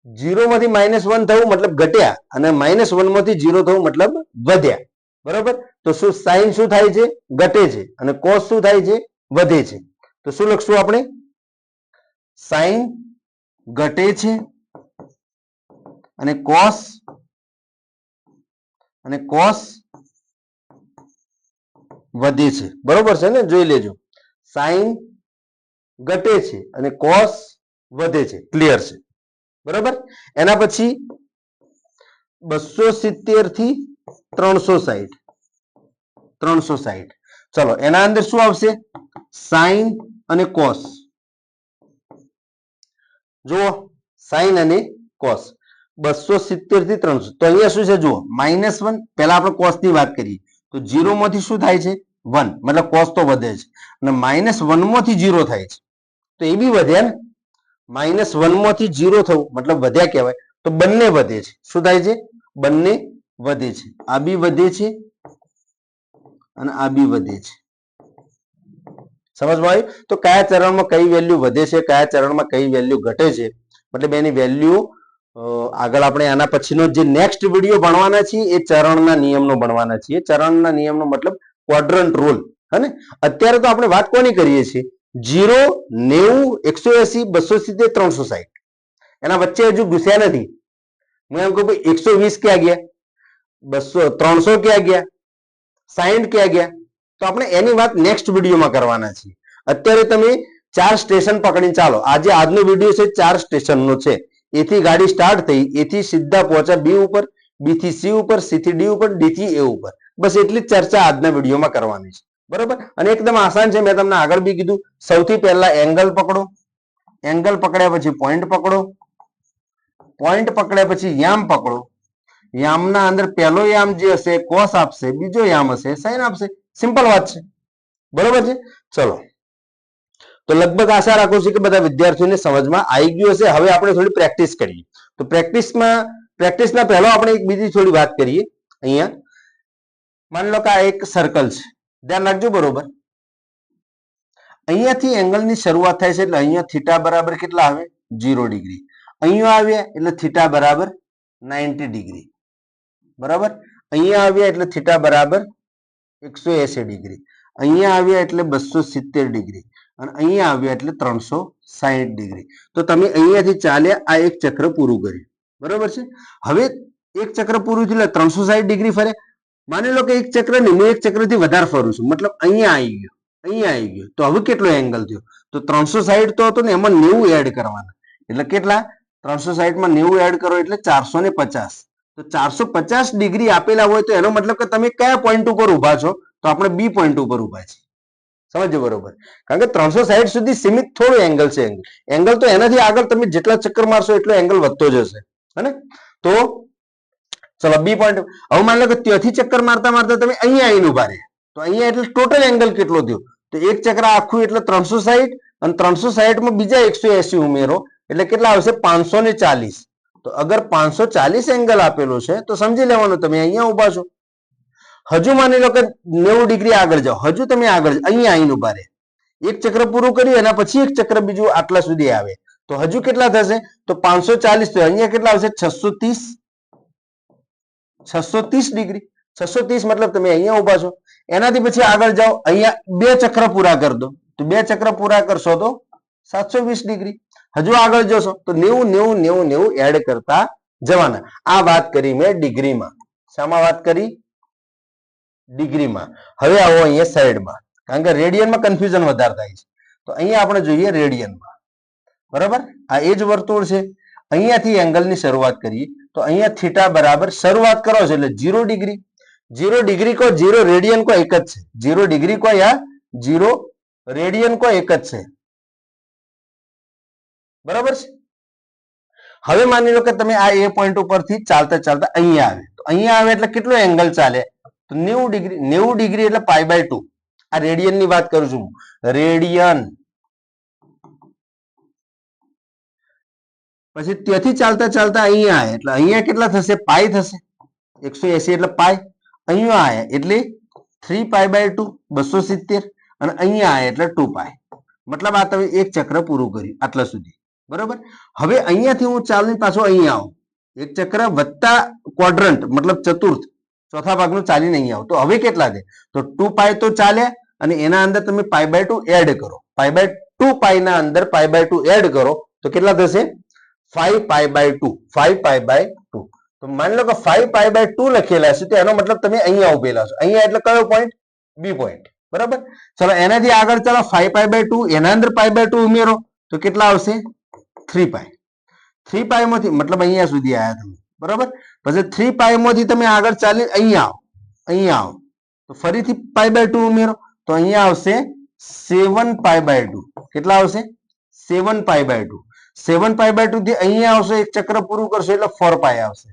0 માંથી -1 થવું મતલબ ઘટ્યા, અને -1 માંથી 0 થવું મતલબ વધ્યા, બરોબર? તો શું સાઈન શું થાય છે? ઘટે છે, અને કોસ શું થાય છે? વધે છે. તો શું લખશું આપણે? સાઈન ઘટે છે અને કોસ વધે છે, બરોબર છે ને? જોઈ લેજો, સાઈન ઘટે છે અને કોસ વધે છે, ક્લિયર છે, બરોબર? એના પછી 270 થી 360. ચલો એના અંદર શું આવશે? સાઈન અને કોસ. જુઓ, સાઈન અને કોસ 270 થી 300. તો અહીંયા શું છે? જુઓ, -1. પહેલા આપણે કોસ ની વાત કરીએ તો 0 માંથી શું થાય છે? 1 મતલબ કોસ તો વધે છે, અને -1 માંથી 0 થાય છે તો એ બી વધ્યા ને. -1 માંથી 0 થવું મતલબ વધ્યા કહેવાય. તો બંને વધે છે. શું થાય છે? બંને વધે છે. આ બી વધે છે અને આ બી વધે છે. સમજમાં આવ્યું? તો કયા ચરણમાં કઈ વેલ્યુ વધે છે, કયા ચરણમાં કઈ વેલ્યુ ઘટે છે, મતલબ એની વેલ્યુ આગળ આપણે આના પછીનો જે નેક્સ્ટ વિડીયો ભણવાના છીએ એ ચરણના નિયમનો ભણવાના છીએ. ચરણના નિયમનો મતલબ ક્વોડ્રન્ટ રૂલ, હે ને? અત્યારે તો આપણે વાત કોની કરીએ છીએ? 0, 90, 180, 270, 360. એના વચ્ચે હજુ ઘૂસ્યા નથી. હું એમ કહું ભાઈ 120 ક્યાં ગયા, 200, 300 ક્યાં ગયા, 60 ક્યાં ગયા? તો આપણે એની વાત નેક્સ્ટ વિડીયોમાં કરવાના છીએ. અત્યારે તમે 4 સ્ટેશન પકડીને ચાલો. આજનો વિડીયો છે 4 સ્ટેશનનો છે. એથી ગાડી સ્ટાર્ટ થઈ, એથી સીધા પહોંચ્યા બી ઉપર, બી થી સી ઉપર, સી થી ડી ઉપર, ડી થી એ ઉપર. બસ એટલી જ ચર્ચા આજના વિડીયોમાં કરવાની છે, બરોબર? અને એકદમ આસાન છે. મેં તમને આગળ બી કીધું, સૌથી પહેલા એંગલ પકડો, એંગલ પકડ્યા પછી પોઈન્ટ પકડો, પોઈન્ટ પકડ્યા પછી યામ પકડો, યામના અંદર પહેલો યામ જે હશે કોસ આપશે, બીજો યામ હશે સાઈન આપશે. સિમ્પલ વાત છે, બરોબર છે? ચલો, તો લગભગ આશા રાખું છું કે બધા વિદ્યાર્થીઓને સમજમાં આવી ગયું હશે. હવે આપણે થોડી પ્રેક્ટિસ કરીએ. તો પ્રેક્ટિસના પહેલા આપણે એક બીજી થોડી વાત કરીએ. અહીંયા માની લો કે આ એક સર્કલ છે, ધ્યાન રાખજો, બરોબર? અહીંયાથી એંગલની શરૂઆત થાય છે એટલે અહીંયા થીટા બરાબર કેટલા આવે? 0 ડિગ્રી. અહીંયા આવ્યા એટલે થીટા બરાબર 90 ડિગ્રી, બરાબર? અહીંયા આવ્યા એટલે થીટા બરાબર 180 ડિગ્રી. અહીંયા આવ્યા એટલે 270 ડિગ્રી, અને અહીંયા આવ્યા એટલે 360 ડિગ્રી. તો તમે અહીંયાથી ચાલ્યા, આ એક ચક્ર પૂરું કર્યું, બરોબર છે? હવે એક ચક્ર પૂરું થયું એટલે 360 ડિગ્રી ફરે. માની લો કે એક ચક્ર નહીં, હું એક ચક્રથી વધારે ફરું છું, મતલબ અહીંયા આવી ગયો, અહીંયા આવી ગયો. તો હવે કેટલો એંગલ થયો? તો 360 તો હતો ને, એમાં 90 એડ કરવાના. એટલે કેટલા? 360 માં 90 એડ કરો એટલે 450. તો 450 ડિગ્રી આપેલા હોય તો એનો મતલબ કે તમે કયા પોઈન્ટ ઉપર ઉભા છો? તો આપણે બી પોઈન્ટ ઉપર ઉભા છીએ. સમજો, બરોબર? કારણ કે 360 સુધી સીમિત થોડો એંગલ છે. એંગલ તો એનાથી આગળ તમે જેટલા ચક્કર મારશો એટલો એંગલ વધતો જશે, હે? તો ચલો બી પોઈન્ટ. હવે માની લો કે ત્યાંથી ચક્કર મારતા મારતા તમે અહીંયા આવીને ઉભા રહ્યા, તો અહીંયા એટલે ટોટલ એંગલ કેટલો થયો? તો એક ચક્ર આખું એટલે 360, અને 360 માં બીજા 180 ઉમેરો એટલે કેટલા આવશે? 540. તો અગર 540 એંગલ આપેલો છે તો સમજી લેવાનું તમે અહીંયા ઉભા છો. હજુ માની લો કે 90 ડિગ્રી આગળ જાઓ, હજુ તમે આગળ અહીંયા આવીને ઉભા રહે, એક ચક્ર પૂરું કર્યું એના પછી એક ચક્ર બીજું આટલા સુધી આવે તો હજુ કેટલા થશે? તો 540 તો અહીંયા કેટલા આવશે? 630 ડિગ્રી. 630 મતલબ તમે અહીંયા ઉભા છો. એનાથી પછી આગળ જાઓ, અહીંયા બે ચક્ર પૂરા કરી દો, તો બે ચક્ર પૂરા કરશો તો 720 ડિગ્રી. હજુ આગળ જશો તો 90 એડ કરતા જવાના. આ વાત કરી મેં ડિગ્રીમાં. શામાં વાત કરી? ડિગ્રીમાં. હવે આવો અહીંયા સાઈડમાં, કારણ કે રેડિયનમાં કન્ફ્યુઝન વધારે થાય છે. તો અહીંયા આપણે જોઈએ રેડિયનમાં. બરાબર, આ એ જ વર્તુળ છે. અહીંયાથી એંગલની શરૂઆત કરીએ તો અહીંયા થીટા બરાબર શરૂઆત કરો છો એટલે 0 ડિગ્રી. 0 ડિગ્રી કો 0 રેડિયન કો એક જ છે. 0 ડિગ્રી કો યા 0 રેડિયન કો એક જ છે. બરાબર છે. હવે માની લો કે તમે આ એ પોઈન્ટ ઉપરથી ચાલતા ચાલતા અહીંયા આવે, તો અહીંયા આવે એટલે કેટલો એંગલ ચાલે? તો 90 ડિગ્રી. 90 ડિગ્રી એટલે π/2. આ રેડિયન ની વાત કરું છું, રેડિયન. પછી ત્યાંથી ચાલતા ચાલતા અહીંયા આવે એટલે અહીંયા કેટલા થશે? પાઈ થશે. 180 એટલે પાઈ. અહીંયા આવે એટલે 3π/2 270 અને અહીંયા આવે એટલે 2π. મતલબ આ તમે એક ચક્ર પૂરું કર્યું આટલા સુધી. બરાબર. હવે અહીંયાથી હું ચાલીને પાછો અહીંયા આવું, એક ચક્ર વત્તા ક્વોડ્રન્ટ મતલબ ચતુર્થ ચોથા ભાગનું ચાલીને અહીંયા આવું, તો હવે કેટલા છે? તો 2π તો ચાલે અને એના અંદર તમે π/2 એડ કરો. π/2π ના અંદર π/2 એડ કરો તો કેટલા થશે? 5π/2. 5π/2. તો માની લો કે 5π/2 લખેલા છે તો એનો મતલબ તમે અહીંયા ઉભેલા છો. અહીંયા એટલે કયો પોઈન્ટ? B point. બરાબર. ચલો એનાથી આગળ ચાલો 5π/2 એના અંદર π/2 ઉમેરો તો કેટલા આવશે? 3π. 3π માંથી મતલબ અહીંયા સુધી આવ્યા તમે. બરાબર. પછી 3π માંથી તમે આગળ ચાલી અહીંયા આવો, અહીંયા આવો તો ફરીથી π/2 ઉમેરો તો અહીંયા આવશે 7π/2. કેટલા આવશે? 7π/2. 7π/2 થી અહીંયા આવશે, એક ચક્ર પૂરું કરશો એટલે 4π આવશે.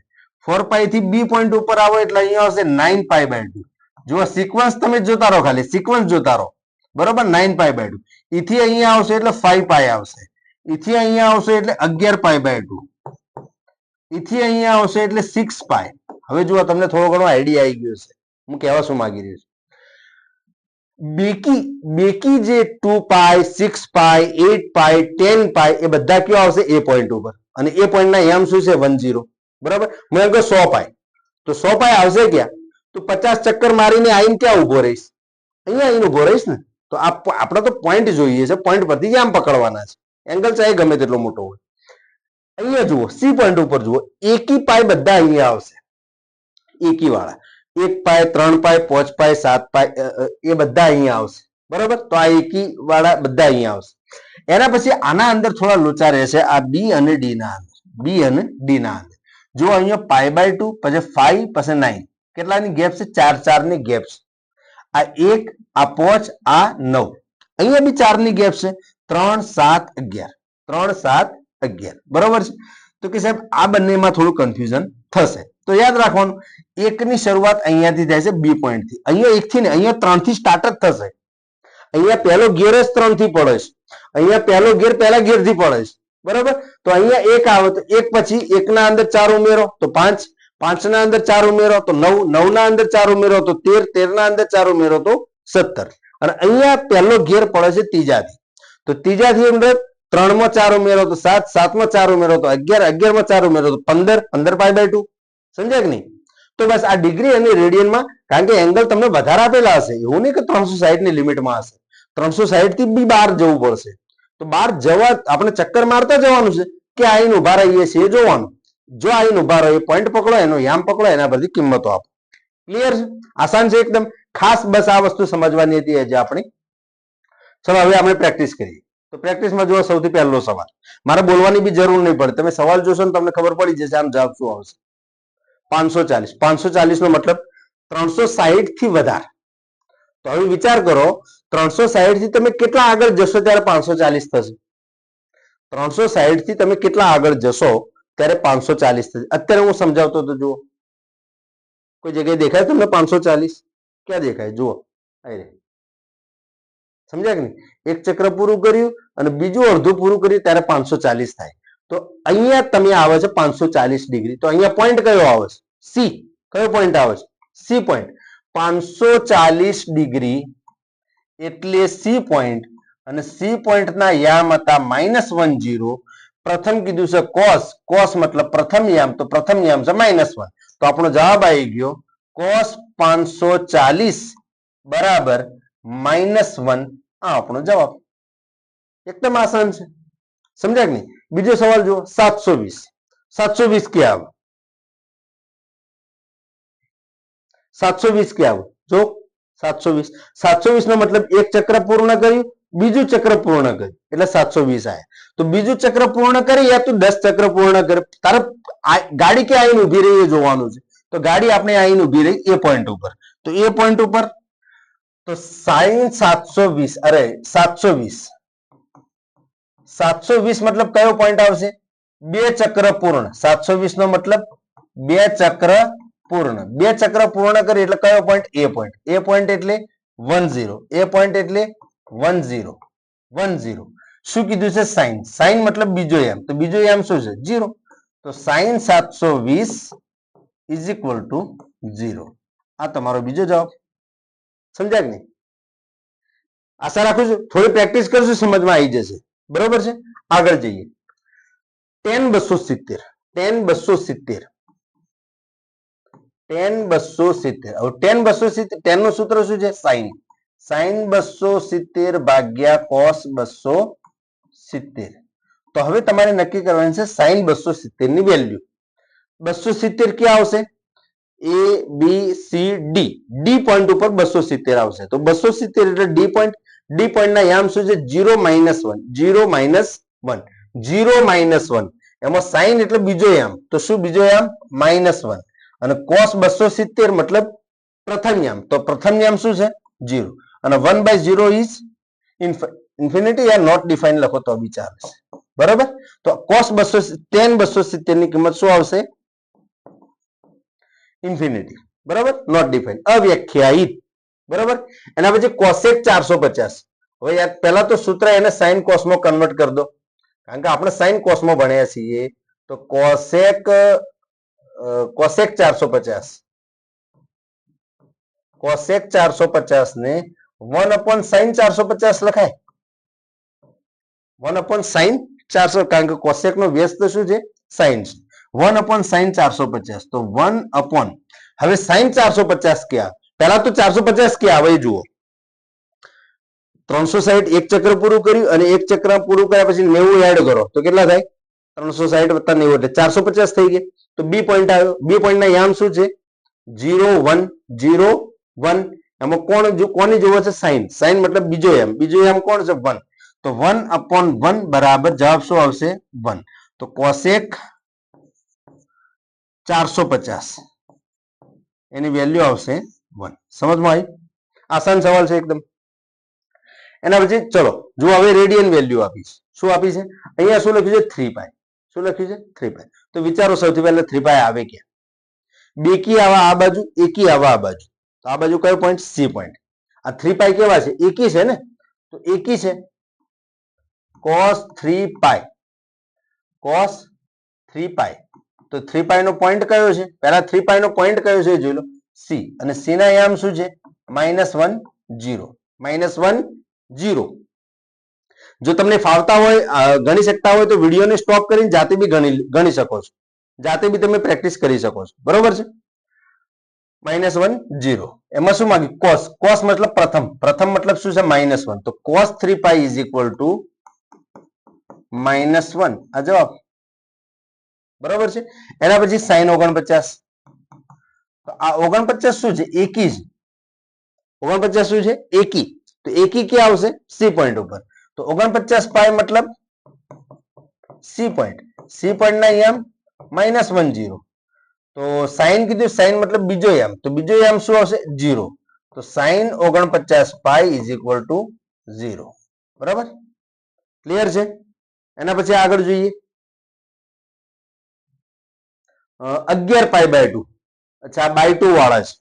4π થી બી પોઈન્ટ ઉપર આવો એટલે અહીંયા આવશે 9π/2. જો સિક્વન્સ તમે જોતા રહો, ખાલી સિક્વન્સ જોતા રહો. બરોબર. 9π/2. ઈથી અહીંયા આવશે એટલે 5π આવશે. ઈથી અહીંયા આવશે એટલે 11π/2. ઈથી અહીંયા આવશે એટલે 6π. હવે જુઓ તમને થોડો ઘણો આઈડિયા આવી ગયો છે હું કહેવા શું માંગી રહ્યો છું. બેકી જે 2π 6π 8π 10π એ બધા કયો આવશે? એ પોઈન્ટ ઉપર. અને એ પોઈન્ટ ના એમ શું છે? 10. બરાબર. હું એમ કહું 100π તો 100π આવશે ક્યાં? તો 50 ચક્કર મારીને આવીને ક્યાં ઉભો રહીશ? અહીંયા આવીને ઉભો રહીશ ને. તો આપણે તો પોઈન્ટ જોઈએ છે, પોઈન્ટ પરથી આમ પકડવાના છે. એંગલ ચાહે ગમે તેટલો મોટો હોય. અહીંયા જુઓ સી પોઈન્ટ ઉપર જુઓ, એકી પાય બધા અહીંયા આવશે. એકી વાળા 1π 3π 5π 7π એ બધા અહીંયા આવશે. બરોબર. તો આ એકી વાળા બધા અહીંયા આવશે. એના પછી આના અંદર થોડા લોચા રહેશે, આ બી અને ડી ના અંદર. બી અને ડી ના અંદર જો અહીંયા π/2 પછી 5 પછી 9 કેટલાની ગેપ છે? 4 ની ગેપ છે. આ 1 આ 5 આ 9 અહીંયા બી 4 ની ગેપ છે. 3 7 11 3 7 11. બરોબર છે. તો કે સાહેબ આ બંનેમાં થોડું કન્ફ્યુઝન થશે. તો યાદ રાખવાનું, એકની શરૂઆત અહીંયાથી થાય છે બી પોઈન્ટ થી. અહીંયા 1 થી ને અહીંયા 3 થી સ્ટાર્ટ જ થશે. અહીંયા પહેલો ગેર જ 3 થી પડે છે. અહીંયા પહેલો ગેર પહેલા ગેર થી પડે છે. બરાબર. તો અહીંયા 1 આવે તો 1 પછી 1 ના અંદર 4 ઉમેરો તો 5, 5 ના અંદર 4 ઉમેરો તો 9, 9 ના અંદર 4 ઉમેરો તો 13, 13 ના અંદર 4 ઉમેરો તો 17. અને અહીંયા પહેલો ગેર પડે છે ત્રીજાથી. તો ત્રીજાથી અંદર 3 માં 4 ઉમેરો તો 7, 7 માં 4 ઉમેરો તો 11, 11 માં 4 ઉમેરો તો 15, 15π/2. સમજ્યા કે નહીં? તો બસ આ ડિગ્રી અને રેડિયનમાં, કારણ કે એંગલ તમને વધારે આપેલા હશે, એવું નહીં કે 360 ની લિમિટમાં હશે. 360 થી બી બહાર જવું પડશે. તો બહાર જવા આપણે ચક્કર મારતા જવાનું છે કે આઈને ઉભા રહીએ છીએ જોવાનું. જો આઈને ઉભા રહો, પોઈન્ટ પકડો, એનો યામ પકડો, એના પરથી કિંમતો આપો. ક્લિયર છે? આસાન છે એકદમ. ખાસ બસ આ વસ્તુ સમજવાની હતી આજે આપણી. ચલો હવે આપણે પ્રેક્ટિસ કરીએ. તો પ્રેક્ટિસમાં જુઓ સૌથી પહેલો સવાલ. મારે બોલવાની બી જરૂર નહીં પડે, તમે સવાલ જોશો ને તમને ખબર પડી જશે આમ જવાબ શું આવશે. 540. 540 નો મતલબ 360 થી વધારે. તો હવે વિચાર કરો, 360 થી તમે કેટલા આગળ જશો ત્યારે 540 થશે? 360 થી તમે કેટલા આગળ જશો ત્યારે 540 થશે. અત્યારે હું સમજાવતો તો જુઓ, કોઈ જગ્યાએ દેખાય તમને 540? ક્યાં દેખાય? જુઓ, સમજ્યા કે નહીં? એક ચક્ર પૂરું કર્યું અને બીજું અડધું પૂરું કર્યું ત્યારે 540 થાય. તો અહીંયા તમે આવે છે 540 ડિગ્રી. તો અહીંયા પોઈન્ટ કયો આવે છે? સી. કયો પોઈન્ટ આવે છે? C point. 540 ડિગ્રી એટલે સી પોઈન્ટ, અને સી પોઈન્ટ ના યામ હતા -10. પ્રથમ કીધું છે કોસ. કોસ મતલબ પ્રથમ યામ, તો પ્રથમ યામ છે -1. તો આપણો જવાબ આવી ગયો કોસ 540 બરાબર -1. આ આપણો જવાબ. એકદમ આસાન છે. સમજ્યા કે નહીં? બીજો સવાલ જુઓ. 720. 720 ક્યાં આવે? 720 ક્યાં આવે? જો 720. 720 નો મતલબ એક ચક્ર પૂર્ણ કર્યું, બીજું ચક્ર પૂર્ણ કર્યું, એટલે 720 આયા. તો બીજું ચક્ર પૂર્ણ કરી યા તું 10 ચક્ર પૂર્ણ કરે, તારે ગાડી ક્યાં આવીને ઉભી રહી એ જોવાનું છે. તો ગાડી આપણે આવીને ઉભી રહી એ પોઈન્ટ ઉપર. તો એ પોઈન્ટ ઉપર તો sin 720, અરે 720. 720 મતલબ કયો પોઈન્ટ આવશે? બે ચક્ર પૂર્ણ. 720 નો મતલબ બે ચક્ર પૂર્ણ. બે ચક્ર પૂર્ણ કરી એટલે કયો point? A point. A point એટલે 10. એ પોઈન્ટ એટલે 10. 10. શું કીધું છે? સાઇન. સાઇન મતલબ બીજો યામ. તો બીજો યામ શું છે? 0. તો sin 720 ઇઝ ઇક્વલ ટુ 0. આ તમારો બીજો જવાબ. સમજ્યા કે નહીં? આશા રાખું છું થોડી પ્રેક્ટિસ કરશું, સમજમાં આવી જશે. બરોબર છે? આગળ જઈએ. tan 270. tan 270. tan 270. હવે tan 270, tan નું સૂત્ર શું છે? સાઇન. સાઇન 270 ભાગ્યા કોસ 270. તો હવે તમારે નક્કી કરવાની છે સાઇન 270 ની વેલ્યુ. 270 ક્યાં આવશે? A B C D. D point ઉપર 270 આવશે. તો 270 એટલે ડી પોઈન્ટ. ડી પોઈન્ટ ના યામ શું છે? 0 - 1. 0 - 1. 0 - 1. એમાં સાઇન એટલે બીજો યામ. તો શું બીજો યામ? -1. અને cos 270 મતલબ પ્રથમ યામ. તો પ્રથમ યામ શું છે? 0. અને 1/0 ઇઝ ઇન્ફિનિટી યા નોટ ડિફાઇન લખો તો બી ચાલે. બરોબર? તો cos 270 tan 270 ની કિંમત શું આવશે? ઇન્ફિનિટી. બરાબર? નોટ ડિફાઇન, અવ્યાખ્યાયિત. બરાબર? એના પછી cosec 450. હવે યાર પહેલા તો સૂત્ર એને sin cos માં કન્વર્ટ કરી દો, કારણ કે આપણે sin cos માં ભણ્યા છીએ. તો cosec 450. cosec 450 ને 1/sin 450 લખાય. 1/sin 400, કારણ કે cosec નો વ્યસ્ત શું છે? sin. 1/sin 450. તો 1/, હવે sin 450 ક્યાં? પહેલા તો 450 ક્યાં આવે જુઓ. 360 એક ચક્ર પૂરું કર્યું, અને એક ચક્ર પૂરું કર્યા પછી 90 એડ કરો તો કેટલા થાય? 360 + 90 એટલે 450 થઈ ગયા. તો બી પોઈન્ટ આવ્યો. બી પોઈન્ટ ના યામ શું છે? 0 1 0 1. એમાં કોની જોવો છે? સાઇન. સાઇન મતલબ બીજો યામ. બીજો યામ કોણ છે? 1. તો 1/1 બરાબર જવાબ શું આવશે? 1. તો cosec 450 એની વેલ્યુ આવશે 1. સમજમાં આવી? આસાન સવાલ છે એકદમ. એના પછી ચલો જો હવે રેડિયન વેલ્યુ આપી છે. શું આપી છે? અહીંયા શું લખ્યું છે? 3π. શું લખ્યું છે? 3π. તો વિચારો સૌથી પહેલા 3π આવે ક્યાં? બેકી આવા આ બાજુ, એકી આવા આ બાજુ. તો આ બાજુ કયો પોઈન્ટ? C point. આ 3π કેવા છે? એકી છે ને? તો એકી છે. cos 3π. cos 3π. તો 3π નો પોઈન્ટ કયો છે? પહેલા 3π નો પોઈન્ટ કયો છે જોઈ લો. સી. અને સી ના યામ શું છે? -1 0. -1 0. જો તમને ફાવતા હોય, ગણી શકતા હોય તો વિડીયોને સ્ટોપ કરીને જાતે બી ગણી શકો છો. જાતે બી તમે પ્રેક્ટિસ કરી શકો છો. બરોબર છે? -1 0. એમાં શું માંગ્યું? cos. cos મતલબ પ્રથમ. પ્રથમ મતલબ શું છે? -1. તો cos 3π ઇઝ ઇક્વલ ટુ -1. આ જવાબ. બરોબર છે? એના પછી sin 49. તો આ 49 શું છે? એકી છે. 49 શું છે? એકી. તો એકી ક્યાં આવશે? સી પોઈન્ટ ઉપર. તો 49π મતલબ સી પોઈન્ટ. સી પોઈન્ટ ના યામ -1 0. તો સાઇન કીધું, સાઇન મતલબ બીજો યામ. તો બીજો યામ શું આવશે? 0. તો sin 49π ઇઝ ઇક્વલ ટુ 0. બરાબર? ક્લિયર છે? એના પછી આગળ જોઈએ. 11π/2. અચ્છા, આ બાય 2 વાળા છે.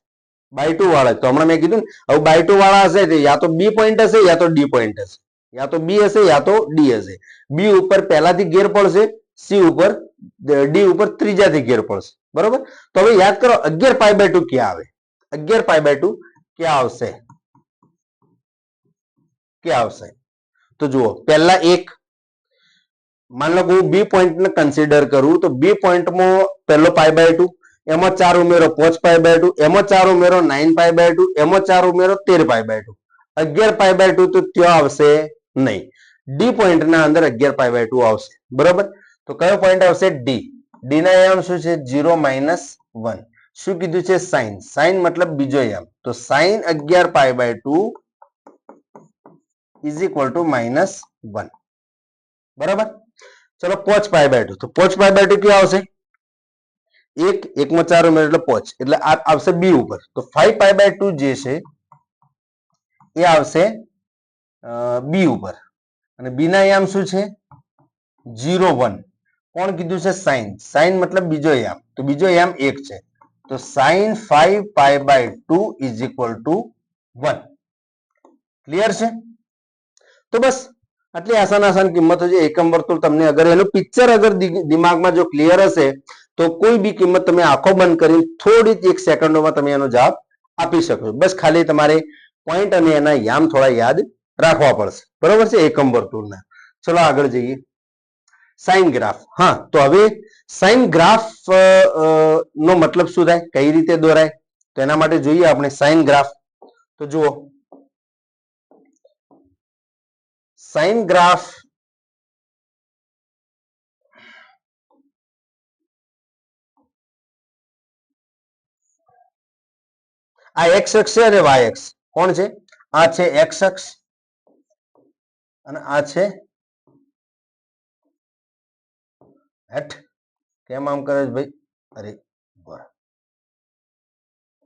બાય 2 વાળા. તો હમણાં મેં કીધું ને, હવે બાય 2 વાળા હશે તો યા તો બી પોઈન્ટ હશે, યા તો ડી પોઈન્ટ હશે. યા તો બી હશે, યા તો ડી હશે. બી ઉપર પહેલાથી ગેર પડશે, સી ઉપર ડી ઉપર ત્રીજાથી ઘેર પડશે, બરોબર. તો હવે યાદ કરો 11 પાઈ બાય 2 ક્યાં આવે? 11 પાઈ બાય 2 ક્યાં આવશે? ક્યાં આવશે? તો જુઓ, પહેલા એક માન લો હું બી પોઈન્ટ ને કન્સિડર કરું તો બી પોઈન્ટમાં પહેલો પાઈ બાય 2, એમાં 4 ઉમેરો 5 પાઈ બાય 2, એમાં 4 ઉમેરો 9 પાઈ બાય 2, એમાં 4 ઉમેરો 13 પાઈ બાય 2. 11 પાઈ બાય 2 તો ત્યાં આવશે નહીં. ડી પોઈન્ટ ના અંદર 11 પાઈ બાય 2 આવશે, બરોબર. તો કયો પોઈન્ટ આવશે? ડી. ડી ના એમ શું છે? 0 - 1. શું કીધું છે? સાઇન. સાઇન મતલબ બીજો એમ. તો sine 11 pi by 2 is equal to -1, બરાબર. ચલો 5 પાઈ બાય 2. તો 5 પાઈ બાય 2 ક્યાં આવશે? 1 માં 4 ઉમેરો એટલે 5, એટલે આ આવશે બી ઉપર. તો 5 પાઈ બાય 2 જે છે એ આવશે બી ઉપર. અને બી ના યામ શું છે? 0 1. કોણ કીધું છે? સાઇન. સાઇન મતલબ બીજો યામ. તો બીજો યામ 1 છે. તો sine 5 pi by 2 is equal to 1. Clear છે? તો બસ આટલી આસાન કિંમતો છે. એકમ વર્તુળ તમને અગર એનું પિક્ચર અગર દિમાગમાં જો ક્લિયર હશે તો કોઈ બી કિંમત તમે આંખો બંધ કરી થોડી 1 સેકન્ડોમાં તમે એનો જવાબ આપી શકો. બસ ખાલી તમારે પોઈન્ટ અને એના યામ થોડા યાદ રાખવા પડશે, બરોબર છે, એકમ વર્તુળના. ચલો આગળ જઈએ. Sine graph. હા, તો હવે સાઇન ગ્રાફ નો મતલબ શું થાય? કઈ રીતે દોરાય? તો એના માટે જોઈએ આપણે સાઇન ગ્રાફ. તો જુઓ, સાઇન ગ્રાફ આ એક્સ અક્ષ છે અને વાય અક્ષ. કોણ છે? આ છે એક્સ અક્ષ અને આ છે હેઠ. કેમ આમ કરે છે ભાઈ? અરે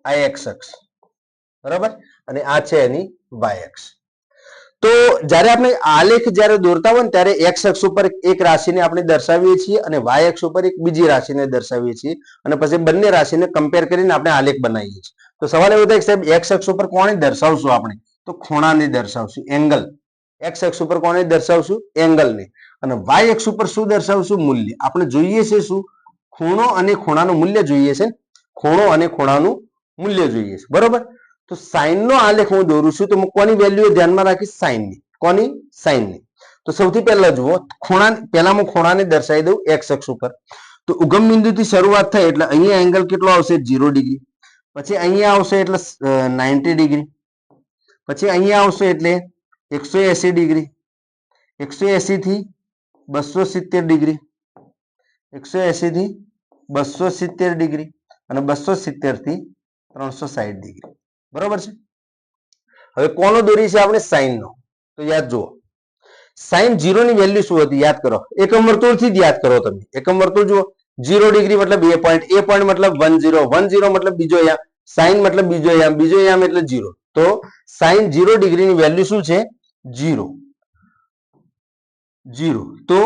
આ એક્સ અક્ષ, બરાબર, અને આ છે એની વાય અક્ષ. તો જ્યારે આપણે આલેખ જ્યારે દોરતા હોય ને ત્યારે એક્સ અક્ષ ઉપર એક રાશિને આપણે દર્શાવીએ છીએ અને વાય અક્ષ ઉપર એક બીજી રાશિને દર્શાવીએ છીએ અને પછી બંને રાશિને કમ્પેર કરીને આપણે આલેખ બનાવીએ છીએ. તો સવાલ એવો થાય કે સાહેબ એક્સ અક્ષ ઉપર કોને દર્શાવશું આપણે? તો ખૂણાને દર્શાવશું, એંગલ. એક્સ અક્ષ ઉપર કોને દર્શાવશું? એંગલને. અને વાય અક્ષ ઉપર શું દર્શાવશું? મૂલ્ય. આપણે જોઈએ છે શું? ખૂણો અને ખૂણાનું મૂલ્ય જોઈએ છે. ખૂણો અને ખૂણાનું મૂલ્ય જોઈએ છે, બરોબર. તો સાઇન નો આલેખ હું દોરું છું તો હું કોની વેલ્યુ ધ્યાનમાં રાખીશ? સાઇનની. કોની? સાઇનની. તો સૌથી પહેલા જુઓ, ખૂણા પહેલા હું ખૂણાને દર્શાવી દઉં એક્સ અક્ષ ઉપર. તો ઉગમ બિંદુથી શરૂઆત થાય એટલે અહીંયા એંગલ કેટલો આવશે? 0 ડિગ્રી. પછી અહીંયા આવશે એટલે 90 ડિગ્રી. પછી અહીંયા આવશે એટલે 180 ડિગ્રી. 180 થી 270 ડિગ્રી. 180 થી 270 ડિગ્રી અને 270 થી 360 ડિગ્રી, બરોબર છે. હવે કોનો દોરી છે આપણે? સાઇન નો. તો યાદ જુઓ, સાઇન 0 ની વેલ્યુ શું હતી? યાદ કરો, એકમ વર્તુળથી જ યાદ કરો તમે. એકમ વર્તુળ જુઓ, 0 ડિગ્રી મતલબ એ પોઈન્ટ, એ પોઈન્ટ મતલબ 10, 10 મતલબ બીજો યામ, સાઇન મતલબ બીજો યામ, બીજો યામ એટલે 0. તો સાઇન 0 ડિગ્રી ની વેલ્યુ શું છે? 0. 0. તો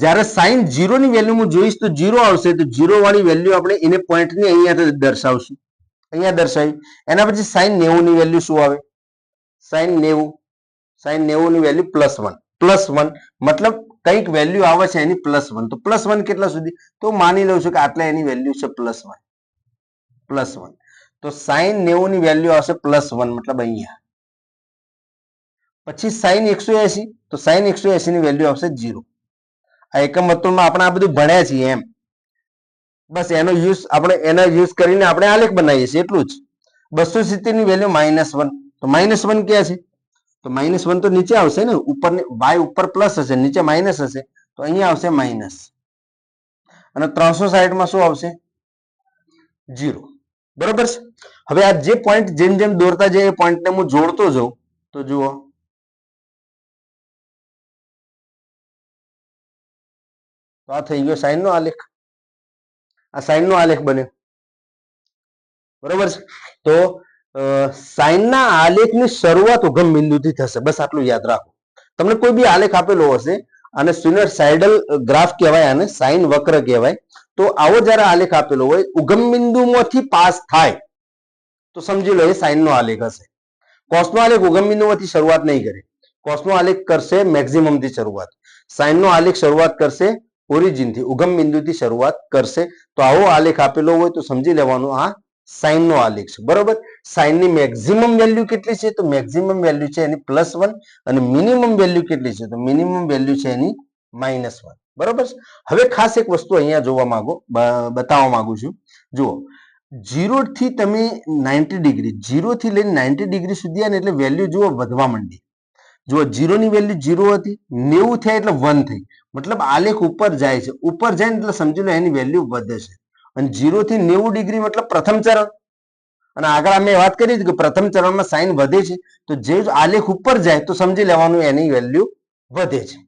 જ્યારે સાઇન 0 ની વેલ્યુ હું જોઈશ તો 0 આવશે. તો 0 વાળી વેલ્યુ આપણે એને પોઈન્ટની અહીંયા દર્શાવશું, અહીંયા દર્શાવી. એના પછી સાઇન 90 ની વેલ્યુ શું આવે? સાઇન 90. સાઇન 90 ની વેલ્યુ +1. +1 મતલબ કંઈક વેલ્યુ આવે છે એની +1. તો +1 કેટલા સુધી? તો માની લઉં છું કે આટલા એની વેલ્યુ છે +1. +1. તો સાઇન 90 ની વેલ્યુ આવશે +1 મતલબ અહીંયા. પછી સાઇન 180. તો સાઇન 180 ની વેલ્યુ આવશે 0. આ એકમ વર્તુળમાં આપણે આ બધું ભણ્યા છીએ એમ. બસ એનો યુઝ આપણે એના યુઝ કરીને આપણે આલેખ બનાવીએ છીએ એટલું જ. 270 ની વેલ્યુ -1. તો -1 ક્યાં છે? તો -1 તો નીચે આવશે ને, ઉપર y ઉપર પ્લસ હશે, નીચે માઇનસ હશે, તો અહીંયા આવશે માઇનસ. અને 360 માં શું આવશે? 0. બરોબર છે. હવે આ જે પોઈન્ટ જેમ જેમ દોરતા જાય એ પોઈન્ટને હું જોડતો જાઉં તો જુઓ, તો આ થઈ ગયો સાઇન નો આલેખ. આ સાઇન નો આલેખ બન્યો, બરોબર છે. તો સાઇનના આલેખની શરૂઆત ઉગમ બિંદુથી થશે. બસ આટલું યાદ રાખો. તમને કોઈ બી આલેખ આપેલો હશે અને સિનુસાઇડલ ગ્રાફ કહેવાય, આને સાઇન વક્ર કહેવાય. તો આવો જ્યારે આલેખ આપેલો હોય ઉગમ બિંદુમાંથી પાસ થાય તો સમજી લો એ સાઇનનો આલેખ હશે. કોસનો આલેખ ઉગમ બિંદુમાંથી શરૂઆત નહીં કરે. કોસનો આલેખ કરશે મેક્સિમમથી શરૂઆત. સાઇનનો આલેખ શરૂઆત કરશે ઓરિજિનથી ઉગમ બિંદુથી શરૂઆત કરશે. તો આવો આલેખ આપેલો હોય તો સમજી લેવાનું આ સાઈનનો આલેખ છે. બરોબર. સાઈનની મેક્સિમમ વેલ્યુ કેટલી છે? તો મેક્સિમમ વેલ્યુ છે એની +1 અને મિનિમમ વેલ્યુ કેટલી છે? તો મિનિમમ વેલ્યુ છે એની -1. બરોબર. હવે ખાસ એક વસ્તુ અહીંયા બતાવવા માંગુ છું. જુઓ, 0 થી તમે 90 ડિગ્રી, 0 થી લઈને 90 ડિગ્રી સુધી આવે ને એટલે વેલ્યુ જુઓ વધવા માંડી. જો 0 ની વેલ્યુ 0 હતી, 90 થયા એટલે 1 થઈ. મતલબ આલેખ ઉપર જાય છે. ઉપર જાય ને એટલે સમજી લો એની વેલ્યુ વધે છે. અને 0 થી 90 ડિગ્રી મતલબ પ્રથમ ચરણ. અને આગળ અમે વાત કરી કે પ્રથમ ચરણમાં સાઈન વધે છે. તો જે આલેખ ઉપર જાય તો સમજી લેવાનું એની વેલ્યુ વધે છે.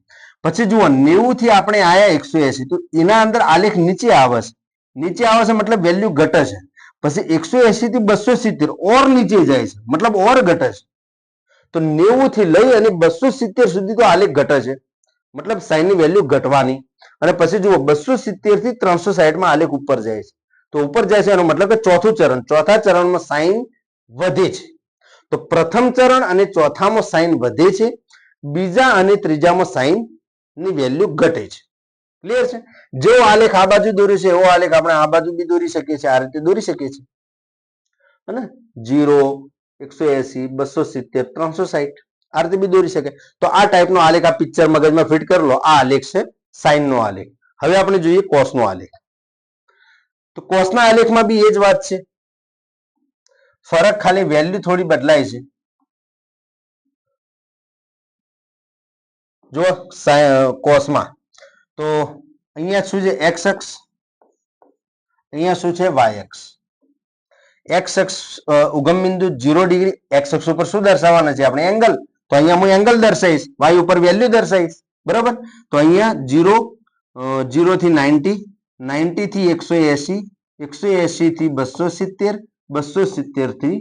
પછી જુઓ, 90 થી આપણે આયા 180, તો એના અંદર આલેખ નીચે આવે છે. નીચે આવે છે મતલબ વેલ્યુ ઘટે છે. પછી 180 થી 270 ઓર નીચે જાય છે, મતલબ ઓર ઘટે છે. તો 90 થી લઈ અને 270 સુધી તો આલેખ ઘટે છે, મતલબ સાઈનની વેલ્યુ ઘટવાની. અને પછી જુઓ 270 થી 360 માં આલેખ ઉપર જાય છે. તો ઉપર જાય છે એનો મતલબ કે ચોથું ચરણ, ચોથા ચરણમાં સાઈન વધે છે. તો પ્રથમ ચરણ અને ચોથામાં સાઈન વધે છે, બીજા અને ત્રીજામાં સાઈન ની વેલ્યુ ઘટે છે. ક્લિયર છે? જેવો આલેખ આ બાજુ દોર્યો છે એવો આલેખ આપણે આ બાજુ બી દોરી શકીએ છીએ, આ રીતે દોરી શકીએ છીએ. હે 0, 180, 270, 360 આ રીતે બી દોરી શકે. તો આ ટાઈપનો આલેખ આ પિક્ચર મગજમાં ફિટ કરી લો. આ આલેખ છે સાઈનનો આલેખ. હવે આપણે જોઈએ કોસનો આલેખ. તો કોસના આલેખમાં બી એ જ વાત છે. ફરક ખાલી વેલ્યુ થોડી બદલાય છે. જો કોસમાં તો અહીંયા શું છે? એક્સ અક્ષ, અહીંયા શું છે? વાય અક્ષ. એક્સ અક્ષ ઉગમ બિંદુ 0 ડિગ્રી. એક્સ અક્ષ ઉપર શું દર્શાવવાના છે આપણે? એંગલ. તો અહીંયા હું એંગલ દર્શાવીશ, વાય ઉપર વેલ્યુ દર્શાવીશ. બરાબર. તો અહીંયા 0 થી 90, 90 થી 180, 180 થી 270, 270 થી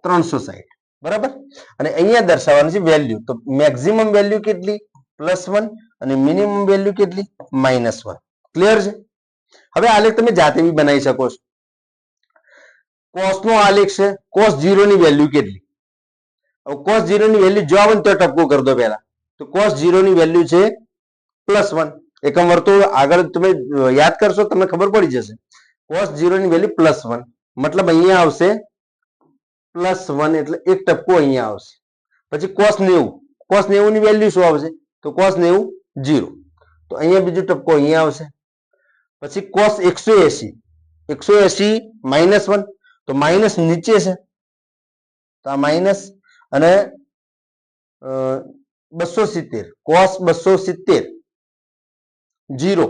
360. બરાબર. અને અહીંયા દર્શાવવાનું છે વેલ્યુ. તો મેક્સિમમ વેલ્યુ કેટલી? +1 અને મિનિમમ વેલ્યુ કેટલી? -1. ક્લિયર છે? હવે આલેખ તમે જાતે બી બનાવી શકો છો. કોસનો આલેખ છે. કોસ 0 ની વેલ્યુ કેટલી? હવે કોસ 0 ની વેલ્યુ જો આવે ને તો ટપકો કરી દો પહેલા. તો કોસ 0 ની વેલ્યુ છે +1. એકમ વર્તુળ આગળ તમે યાદ કરશો તમને ખબર પડી જશે. કોસ 0 ની વેલ્યુ +1 મતલબ અહીંયા આવશે +1 એટલે એક ટપકો અહીંયા આવશે. પછી કોસ 90, કોસ 90 ની વેલ્યુ શું આવશે? તો કોસ 90 0. તો અહીંયા બીજો ટપકો અહીંયા આવશે. પછી કોસ 180, 180 -1 તો માઇનસ નીચે છે, તો આ માઇનસ. અને 270, કોસ 270 0,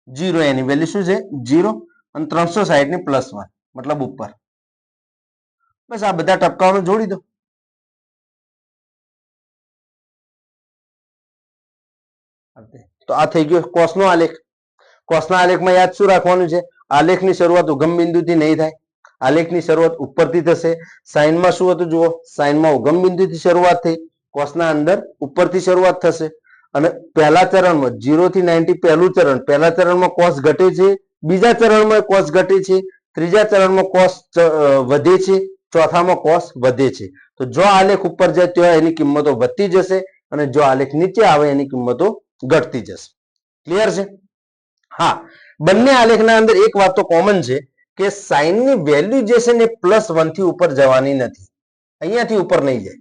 0 એની વેલ્યુ શું છે? 0. અને 360 ની +1 મતલબ ઉપર. બસ આ બધા ટપકાઓને જોડી દો. તો આ થઈ ગયો કોસનો આલેખ. કોસના આલેખમાં યાદ શું રાખવાનું છે? આલેખની શરૂઆત ઉગમ બિંદુથી નહીં થાય, આલેખની શરૂઆત ઉપરથી થશે. સાઈનમાં શું હતું? જુઓ, સાઈનમાં ઉગમ બિંદુથી શરૂઆત થઈ, કોસના અંદર ઉપરથી શરૂઆત થશે. અને પહેલા ચરણમાં 0 થી 90 પહેલું ચરણ, પહેલા ચરણમાં કોસ ઘટે છે, બીજા ચરણમાં કોસ ઘટે છે, ત્રીજા ચરણમાં કોસ વધે છે, ચોથામાં કોસ વધે છે. તો જો આલેખ ઉપર જાય તો એની કિંમતો વધતી જશે, અને જો આલેખ નીચે આવે એની કિંમતો ઘટતી જશે. ક્લિયર છે? હા, બંને આલેખના અંદર એક વાત તો કોમન છે કે સાઈનની વેલ્યુ જે છે ને +1 થી ઉપર જવાની નથી, અહીંયાથી ઉપર નહીં જાય.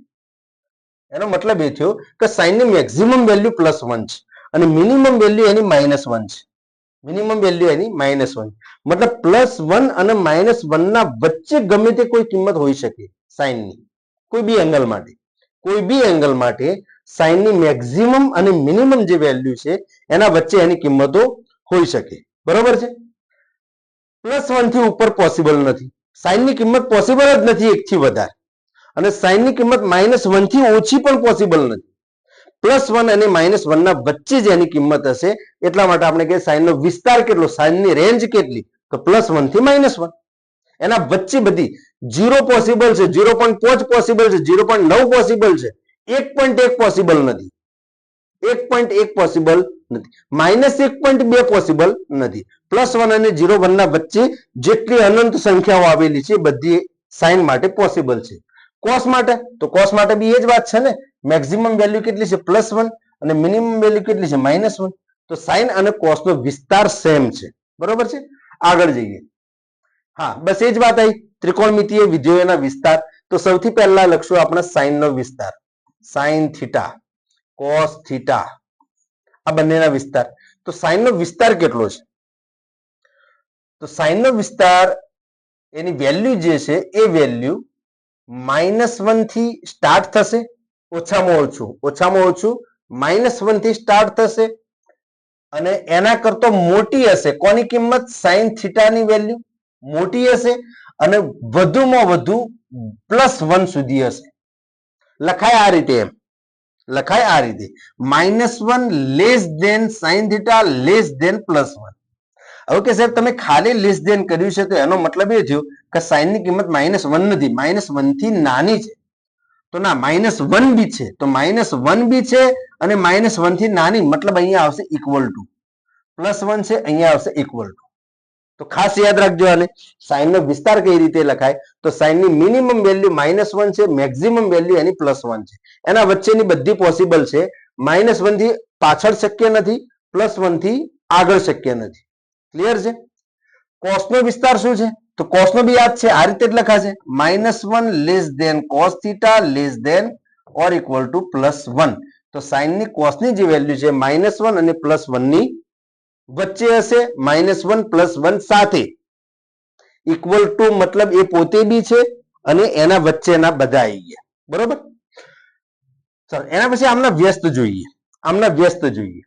એનો મતલબ એ થયો કે સાઈનની મેક્સિમમ વેલ્યુ +1 છે અને મિનિમમ વેલ્યુ એની -1 છે. મિનિમમ વેલ્યુ એની -1 મતલબ +1 અને -1 ના વચ્ચે ગમે તે કોઈ કિંમત હોઈ શકે સાઈનની, કોઈ બી એંગલ માટે. કોઈ બી એંગલ માટે સાઈનની મેક્સિમમ અને મિનિમમ જે વેલ્યુ છે એના વચ્ચે એની કિંમતો હોઈ શકે. બરોબર છે? +1 થી ઉપર પોસિબલ નથી. સાઈનની કિંમત પોસિબલ જ નથી 1 થી વધારે. અને સાઈનની કિંમત -1 થી ઓછી પણ પોસિબલ નથી. +1 અને -1 ના વચ્ચે જ એની કિંમત હશે. એટલા માટે આપણે કહીએ સાઈનનો વિસ્તાર કેટલો, સાઈનની રેન્જ કેટલી? તો +1 થી -1. એના વચ્ચે બધી 0 પોસિબલ છે, 0.5 પોસિબલ છે, 0.9 પોસિબલ છે, 1.1 પોસિબલ નથી, 1.1 પોસિબલ નથી, -1.2 પોસિબલ નથી. +1 અને 0.1 ના વચ્ચે જેટલી અનંત સંખ્યાઓ આવેલી છે બધી સાઈન માટે પોસિબલ છે. કોસ માટે? તો કોસ માટે બી એ જ વાત છે ને. મેક્સિમમ વેલ્યુ કેટલી છે? +1 અને મિનિમમ વેલ્યુ કેટલી છે? -1. તો સાઇન અને કોસનો વિસ્તાર સેમ છે, બરોબર છે. આગળ જઈએ. હા, બસ એ જ વાત આવી. ત્રિકોણમિતીય વિધેયોના વિસ્તાર. તો સૌથી પહેલા લખશું આપણે સાઇનનો વિસ્તાર. સાઇન થીટા, કોસ થીટા, આ બંનેના વિસ્તાર. તો સાઇનનો વિસ્તાર કેટલો છે? તો સાઇનનો વિસ્તાર એની વેલ્યુ જે છે એ વેલ્યુ -1 થી સ્ટાર્ટ થશે. ઓછામાં ઓછું -1 થી સ્ટાર્ટ થશે અને એના કરતા મોટી હશે. કોની કિંમત? સાઇન થીટાની વેલ્યુ મોટી હશે અને વધુમાં વધુ +1 સુધી હશે. લખાય આ રીતે, એમ લખાય આ રીતે, -1 less than sine theta less than +1. હવે કે સાહેબ તમે ખાલી લેસ ધેન કર્યું છે તો એનો મતલબ એ થયો કે સાઇન ની કિંમત -1 નથી, -1 થી નાની છે. તો ના, -1 બી છે, તો -1 બી છે અને -1 થી નાની, મતલબ અહીંયા આવશે ઇક્વલ ટુ. +1 છે, અહીંયા આવશે ઇક્વલ ટુ. તો ખાસ યાદ રાખજો આને. સાઇન નો વિસ્તાર કઈ રીતે લખાય? તો સાઇન ની મિનિમમ વેલ્યુ -1 છે, મેક્સિમમ વેલ્યુ એની +1 છે. એના વચ્ચેની બધી પોસિબલ છે. -1 થી પાછળ શક્ય નથી, +1 થી આગળ શક્ય નથી. ક્લિયર છે? કોસનો વિસ્તાર શું છે? તો કોસનો બી યાદ છે, આ રીતે જ લખાશે, -1 less than cos theta less than or equal to +1. તો સાઇન ની કોસની જે વેલ્યુ છે -1 અને +1 ની વચ્ચે હશે, -1 +1 સાથે ઇક્વલ ટુ, મતલબ એ પોતે બી છે અને એના વચ્ચેના બધા આવી ગયા. બરોબર? ચાલો, એના પછી આમના વ્યસ્ત જોઈએ.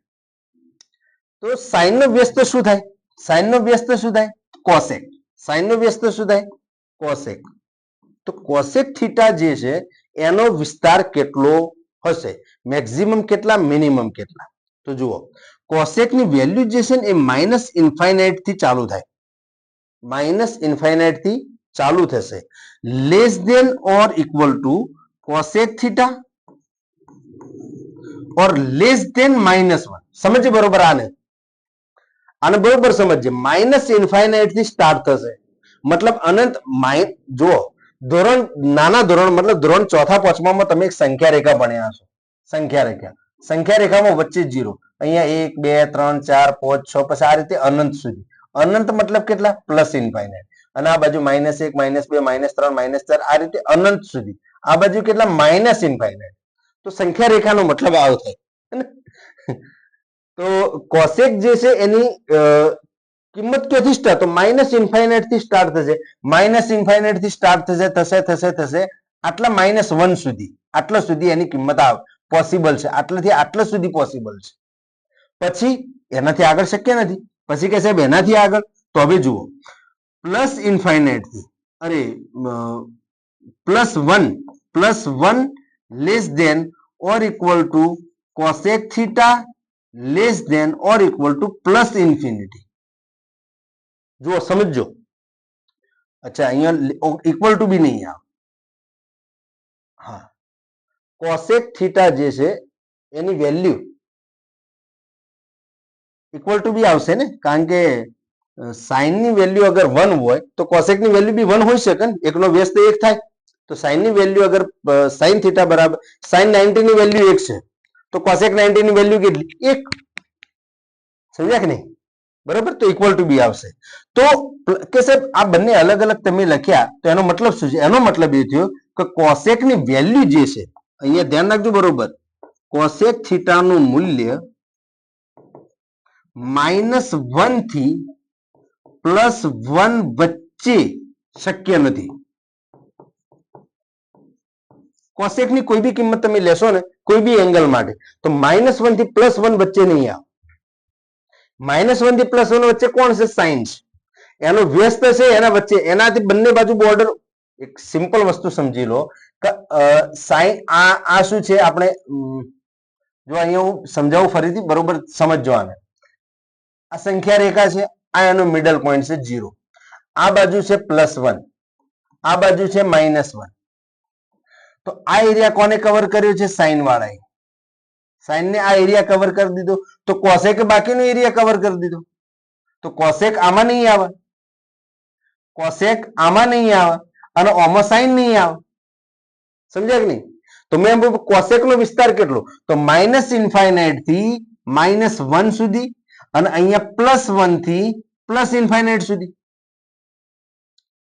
તો સાઇન નો વ્યસ્ત શું થાય? સાઇન નો વ્યસ્ત શું થાય? કોસેક. સાઇન નો વ્યસ્ત શું થાય? કોસેક. તો કોસેક થીટા જે છે એનો વિસ્તાર કેટલો હશે? મેક્સિમમ કેટલા, મિનિમમ કેટલા? તો જુઓ, કોસેક ની વેલ્યુ જે છે ને એ -∞ થી ચાલુ થાય, -∞ થી ચાલુ થશે. Less than or equal to cosec theta or less than -1. સમજે બરોબર? આને બરોબર સમજજે. -∞ થી સ્ટાર્ટ થશે, મતલબ અનંત. જુઓ, નાના ધોરણ, મતલબ ધોરણ 4થા 5મામાં તમે એક સંખ્યા રેખા ભણ્યા હશો. સંખ્યા રેખામાં વચ્ચે 0, અહીંયા 1 2 3 4 5 6, પછી આ રીતે અનંત સુધી. અનંત મતલબ કેટલા? +∞. અને આ બાજુ -1 -2 -3 -4, આ રીતે અનંત સુધી. આ બાજુ કેટલા? -∞. તો સંખ્યા રેખાનો મતલબ આવો થાય. તો કોસેક જે છે એની કિંમત ક્યાંથી સ્ટાર્ટ? તો -∞ થી સ્ટાર્ટ થશે. -∞ થી સ્ટાર્ટ થશે આટલા -1 સુધી. આટલા સુધી એની કિંમત આવે, પોસિબલ છે. આટલાથી આટલા સુધી પોસિબલ છે. પછી એનાથી આગળ શક્ય નથી. પછી કે સાહેબ એનાથી આગળ, તો હવે જુઓ, +∞ થી, અરે +1 less than or equal to cosec theta less than or equal to +∞. જુઓ, સમજો. અચ્છા, અહીંયા ઇક્વલ ટુ બી નહીં આવે. હા, કોસેક થીટા જે છે એની વેલ્યુ ઇક્વલ ટુ બી આવશે ને, કારણ કે સાઇન ની વેલ્યુ અગર 1 હોય તો કોસેક ની વેલ્યુ બી 1 હોઈ શકે ને. એકનો વ્યસ્ત 1 થાય. તો સાઇન ની વેલ્યુ અગર સાઇન થીટા બરાબર સાઇન 90 ની વેલ્યુ 1 છે તો કોસેક 90 ની વેલ્યુ કેટલી? 1. સમજ્યા કે નહીં? બરાબર? તો ઇક્વલ ટુ બી આવશે. તો કે સાહેબ આ બંને અલગ અલગ તમે લખ્યા, તો એનો મતલબ શું છે? એનો મતલબ એ થયો કે કોસેક ની વેલ્યુ જે છે, અહીંયા ધ્યાન રાખજો બરોબર, કોસેક થીટા નું મૂલ્ય -1 થી +1 વચ્ચે શક્ય નથી. કોસેક ની કોઈ બી કિંમત તમે લેશો ને, કોઈ બી એંગલ માટે, તો -1 થી +1 વચ્ચે નહીં આવે. -1 થી +1 વચ્ચે કોણ છે? સાઇન છે. એનો વ્યસ્ત છે એના વચ્ચે, એનાથી બંને બાજુ બોર્ડર. એક સિમ્પલ વસ્તુ સમજી લો કે સાઇન, આ શું છે? આપણે જો અહીંયા હું સમજાવું ફરીથી, બરોબર સમજજો આને. આ સંખ્યા રેખા છે, આ એનો મિડલ પોઈન્ટ છે 0. આ બાજુ છે +1, આ બાજુ છે -1. તો આ એરિયા કોને કવર કર્યો છે? સાઇન વાળાએ. સાઇન ને આ એરિયા કવર કરી દીધો, તો કોસેક બાકીનો એરિયા કવર કરી દીધો. તો કોસેક આમાં નહીં આવે, કોસેક આમાં નહીં આવે અને આમાં સાઇન નહીં આવે. સમજ્યા કે નહીં? તો મેં કોસેક નો વિસ્તાર કેટલો? તો -∞ થી -1 સુધી અને અહીંયા +1 થી +∞ સુધી.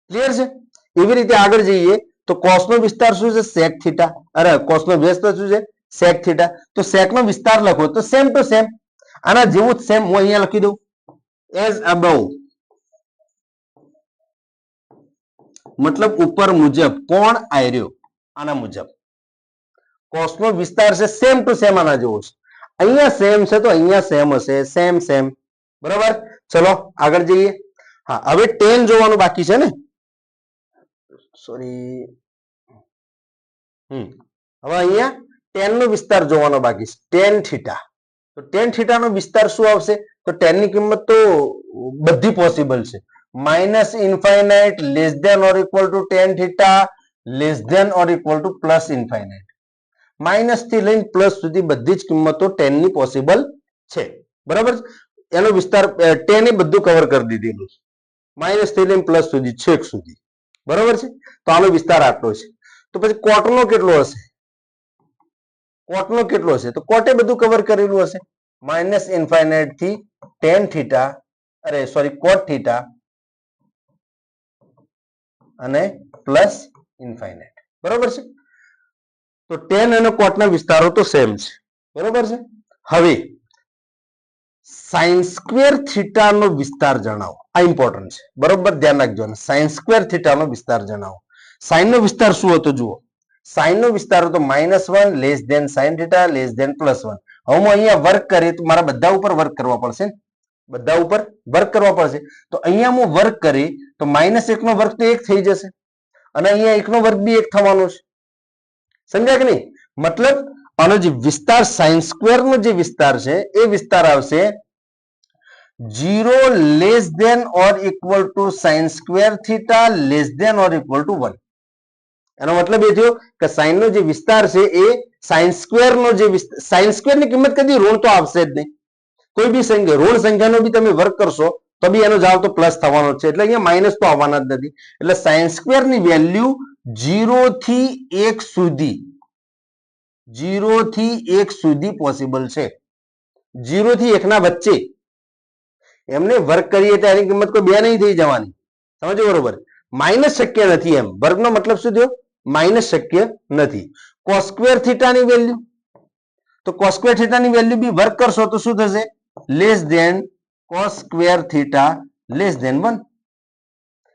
ક્લિયર છે? એવી રીતે આગળ જઈએ તો કોસનો વિસ્તાર શું છે? sec theta. અરે કોસનો વ્યસ્ત શું છે? sec theta. તો sec નો વિસ્તાર લખો તો સેમ ટુ સેમ આના જેવું જ સેમ હું અહીંયા લખી દઉં એઝ અબવ, મતલબ ઉપર મુજબ. કોણ આયર્યો? આના મુજબ. કોસનો વિસ્તાર છે સેમ ટુ સેમ આના જેવો છે. અહીંયા સેમ છે તો અહીંયા સેમ હશે, સેમ સેમ. બરાબર? ચલો આગળ જઈએ. હા, હવે tan જોવાનું બાકી છે ને. સોરી, હવે અહીંયા tan નો વિસ્તાર જોવાનો બાકી છે. tan theta. તો tan થીટા નો વિસ્તાર શું આવશે? તો tan ની કિંમત તો બધી પોસિબલ છે. -∞ Less than or equal to tan theta less than or equal to +∞. Minus થી લઈને પ્લસ સુધી બધી જ કિંમતો tan ની પોસિબલ છે. બરાબર? એનો વિસ્તાર tan એ બધું કવર કરી દીધેલું છે. માઇનસ થી લઈને પ્લસ સુધી, છેક સુધી. બરાબર છે? તો આનો વિસ્તાર આટલો છે. તો પછી કોટનો કેટલો હશે? કોટનો કેટલો હશે? તો કોટે બધું કવર કરેલું હશે. -∞ થી tan થીટા, અરે સોરી કોટ થીટા અને +∞. બરાબર છે? તો tan અને કોટના વિસ્તારો તો સેમ છે. બરાબર છે? હવે sin સ્ક્વેર થીટા નો વિસ્તાર જણાવો. આ ઇમ્પોર્ટન્ટ છે. બરોબર ધ્યાન રાખજો. sin સ્ક્વેર થીટા નો વિસ્તાર જણાવો. sin નો વિસ્તાર શું હતો જુઓ. sin નો વિસ્તાર હતો -1 less than sin theta less than +1. હવે હું અહીંયા વર્ક કરી તો મારા બધા ઉપર વર્ક કરવા પડશે ને. બધા ઉપર વર્ક કરવા પડશે. તો અહીંયા હું વર્ક કરી તો -1 નો વર્ગ તો 1 થઈ જશે અને અહીંયા 1 નો વર્ગ બી 1 થવાનો છે. સમજ્યા કે નહીં? મતલબ આનો જે વિસ્તાર sin સ્ક્વેર નો જે વિસ્તાર છે એ વિસ્તાર આવશે 0 less than or equal to sin square theta less than or equal to 1. એનો મતલબ એ થયો કે sin નો જે વિસ્તાર છે એ sin સ્ક્વેર નો જે sin સ્ક્વેર ની કિંમત કદી ઋણ તો આવશે જ નહીં. કોઈ બી સંખ્યા ઋણ સંખ્યાનો બી તમે વર્ક કરશો તો બી એનો જવાબ તો પ્લસ થવાનો છે. એટલે અહીંયા માઇનસ તો આવવાના જ નથી. એટલે sin સ્ક્વેર ની વેલ્યુ 0 થી 1 સુધી, 0 થી 1 સુધી પોસિબલ છે. 0 થી 1 ના વચ્ચે એમને વર્ક કરીએ તો એની કિંમત કોઈ 2 નહીં થઈ જવાની. સમજો બરોબર? માઇનસ શક્ય નથી. એમ વર્ગનો મતલબ શું થયો? માઇનસ શક્ય નથી. cos સ્ક્વેર થીટા ની વેલ્યુ, તો cos સ્ક્વેર થીટા ની વેલ્યુ બી વર્ક કરશો તો શું થશે? Less than cos square theta less than 1.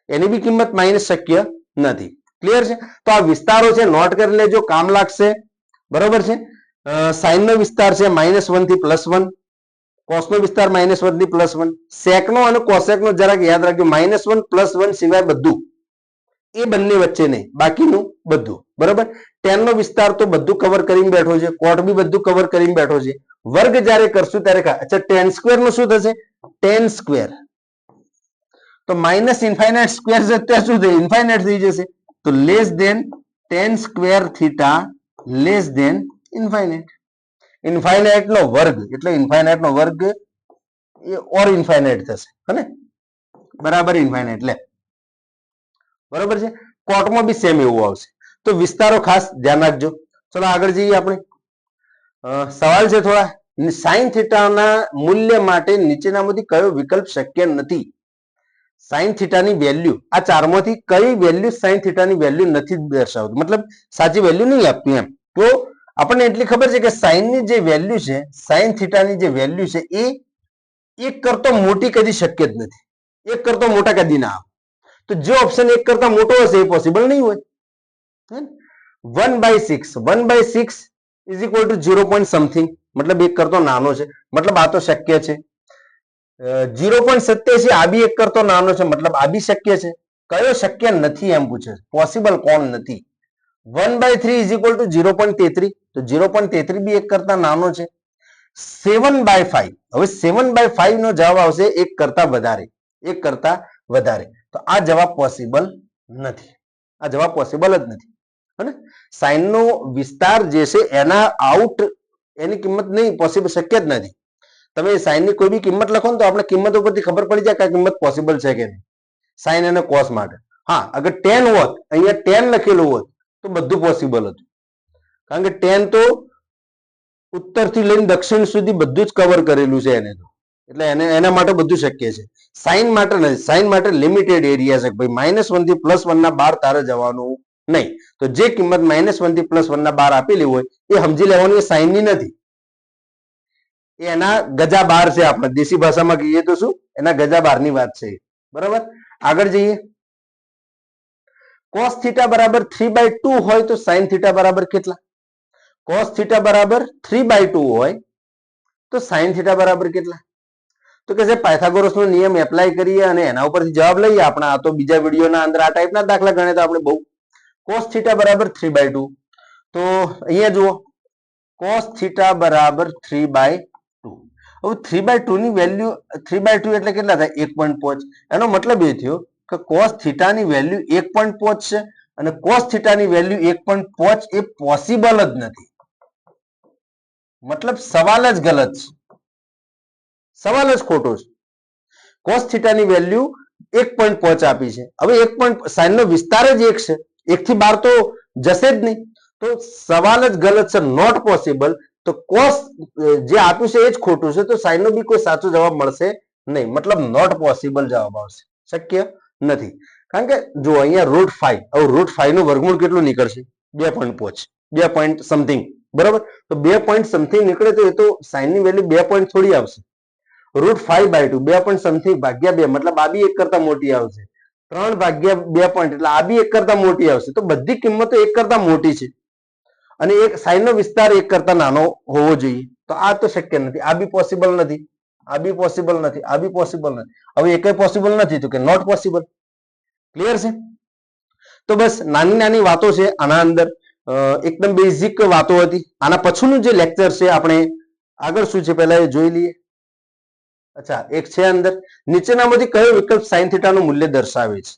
એની બી કિંમત માઇનસ શક્ય નથી. ક્લિયર છે? તો આ વિસ્તારો છે, નોટ કરી લેજો, કામ લાગશે. બરોબર છે? sin નો વિસ્તાર છે -1 થી +1, cos નો વિસ્તાર -1 થી +1, sec નો અને cosec નો જરાક યાદ રાખજો. -1 +1 સિવાય બધું, એ બંને વચ્ચે નહીં, બાકીનું બધું. બરોબર? tan નો વિસ્તાર તો બધું કવર કરીને બેઠો છે. cot બી બધું કવર કરીને બેઠો છે. વર્ગ જ્યારે કરશું ત્યારે અચ્છા tan સ્ક્વેર નું શું થશે? tan સ્ક્વેર તો -∞ સ્ક્વેર છે ત્યાં શું થઈ? ઇન્ફાઇનાઇટ થઈ જશે. તો less than tan square theta less than infinite. Infinite નો વર્ગ એટલે ઇન્ફાઇનાઇટ નો વર્ગ એ ઓર ઇન્ફાઇનાઇટ થશે. હને? બરાબર ઇન્ફાઇનાઇટ. લે બરોબર છે? કોટમાં બી સેમ એવું આવશે. તો વિસ્તારો ખાસ ધ્યાન રાખજો. ચલો આગળ જઈએ આપણે. સવાલ છે થોડા. sin થીટાના મૂલ્ય માટે નીચેનામાંથી કયો વિકલ્પ શક્ય નથી? sin થીટાની વેલ્યુ આ ચારમાંથી કઈ વેલ્યુ sin થીટાની વેલ્યુ નથી દર્શાવતું, મતલબ સાચી વેલ્યુ નહીં આપતી એમ. તો આપણને એટલી ખબર છે કે sin ની જે વેલ્યુ છે, sin થીટાની જે વેલ્યુ છે એ 1 કરતો મોટી કદી શક્ય જ નથી. 1 કરતો મોટા કદી ના આવે. તો જે ઓપ્શન 1 કરતા મોટો હશે એ પોસિબલ નહીં હોય. 1/6 1/6 is equal two 0 point something, મતલબ 1 કરતો નાનો છે, મતલબ આ તો શક્ય છે. 0.87 આ બી 1 કરતો નાનો છે, મતલબ આ બી શક્ય છે. કયો શક્ય નથી એમ પૂછે? પોસિબલ કોણ નથી? 1/3 ઇઝ ઇક્વલ ટુ 0.33, તો 0.33 બી 1 કરતા નાનો છે. 7/5, હવે 7/5 નો જવાબ આવશે 1 કરતા વધારે, 1 કરતા વધારે. તો આ જવાબ પોસિબલ નથી. આ જવાબ પોસિબલ જ નથી. હને? સાઇન નો વિસ્તાર જે છે એના આઉટ એની કિંમત નહીં, પોસિબલ શક્ય જ નથી. તમે સાઇન ની કોઈ બી કિંમત લખો ને તો આપણે કિંમત ઉપરથી ખબર પડી જાય કે આ કિંમત પોસિબલ છે કે નહીં, સાઇન અને કોસ માટે. હા, અગર 10 હોત, અહીંયા 10 લખેલું હોત તો બધું પોસિબલ હતું. કારણ કે 10 તો ઉત્તરથી લઈને દક્ષિણ સુધી બધું જ કવર કરેલું છે એને તો, એટલે એના માટે બધું શક્ય છે. સાઈન માટે નથી, સાઈન માટે લિમિટેડ એરિયા છે ભાઈ, -1 થી +1 ના બાર તારે જવાનું નહીં. તો જે કિંમત -1 થી +1 ના બાર આપેલી હોય એ સમજી લેવાનું, એ સાઈનની નથી, એના ગજા બાર છે. આપણે દેશી ભાષામાં કહીએ તો શું, એના ગજા બારની વાત છે. બરાબર, આગળ જઈએ. cos થીટા બરાબર 3/2 હોય તો sin થીટા બરાબર કેટલા? cos થીટા બરાબર 3/2 હોય તો sin થીટા બરાબર કેટલા? તો કે છે પાયથાગોરસનો નિયમ એપ્લાય કરીએ અને એના ઉપરથી જવાબ લઈએ આપણે. આ તો બીજા વિડીયોના અંદર આ ટાઈપના દાખલા ગણે તો આપણે બહુ. cos થીટા બરાબર 3/2, તો અહીંયા જુઓ cos થીટા બરાબર 3/2. હવે 3/2 ની વેલ્યુ, 3/2 એટલે કેટલા થાય? 1.5. એનો મતલબ એ થયો કે cos થીટાની વેલ્યુ 1.5 છે અને cos થીટાની વેલ્યુ 1.5 એ પોસિબલ જ નથી. મતલબ સવાલ જ ગલત છે, સવાલ જ ખોટો છે. cos થીટાની વેલ્યુ 1.5 આપી છે. હવે 1. સાઈન નો વિસ્તાર જ 1 છે, 1 થી 12 તો જશે જ નહીં, તો સવાલ જ ગલત છે, નોટ પોસિબલ. તો cos જે આપ્યું છે એ જ ખોટું છે, તો સાઈન નો બી કોઈ સાચો જવાબ મળશે નહીં. મતલબ નોટ પોસિબલ જવાબ આવશે, શક્ય નથી. કારણ કે જો અહીંયા √5, હવે √5 નું વર્ગમૂળ કેટલું નીકળશે? 2.5, 2 પોઈન્ટ સમથિંગ. બરાબર, તો 2 પોઈન્ટ સમથિંગ નીકળે તો એ તો સાઈન ની વેલ્યુ 2 પોઈન્ટ થોડી આવશે. √5/2 2 પોઈન્ટ સમથિંગ ભાગ્યા 2, મતલબ આ બી 1 કરતા મોટી આવશે. 3/2 પોઈન્ટ એટલે આ બી 1 કરતા મોટી આવશે. તો બધી કિંમતો 1 કરતા મોટી છે અને એક સાઈન નો વિસ્તાર 1 કરતા નાનો હોવો જોઈએ. તો આ તો શક્ય નથી, આ બી પોસિબલ નથી, આ બી પોસિબલ નથી, આ બી પોસિબલ નથી. હવે એકય પોસિબલ નથી તો કે નોટ પોસિબલ. ક્લિયર છે? તો બસ નાની નાની વાતો છે આના અંદર, એકદમ બેઝિક વાતો હતી. આના પછીનું જે લેક્ચર છે આપણે આગળ શું છે પહેલા એ જોઈ લઈએ. અચ્છા, એક છે અંદર, નીચેનામાંથી કયો વિકલ્પ sin થીટા નું મૂલ્ય દર્શાવે છે?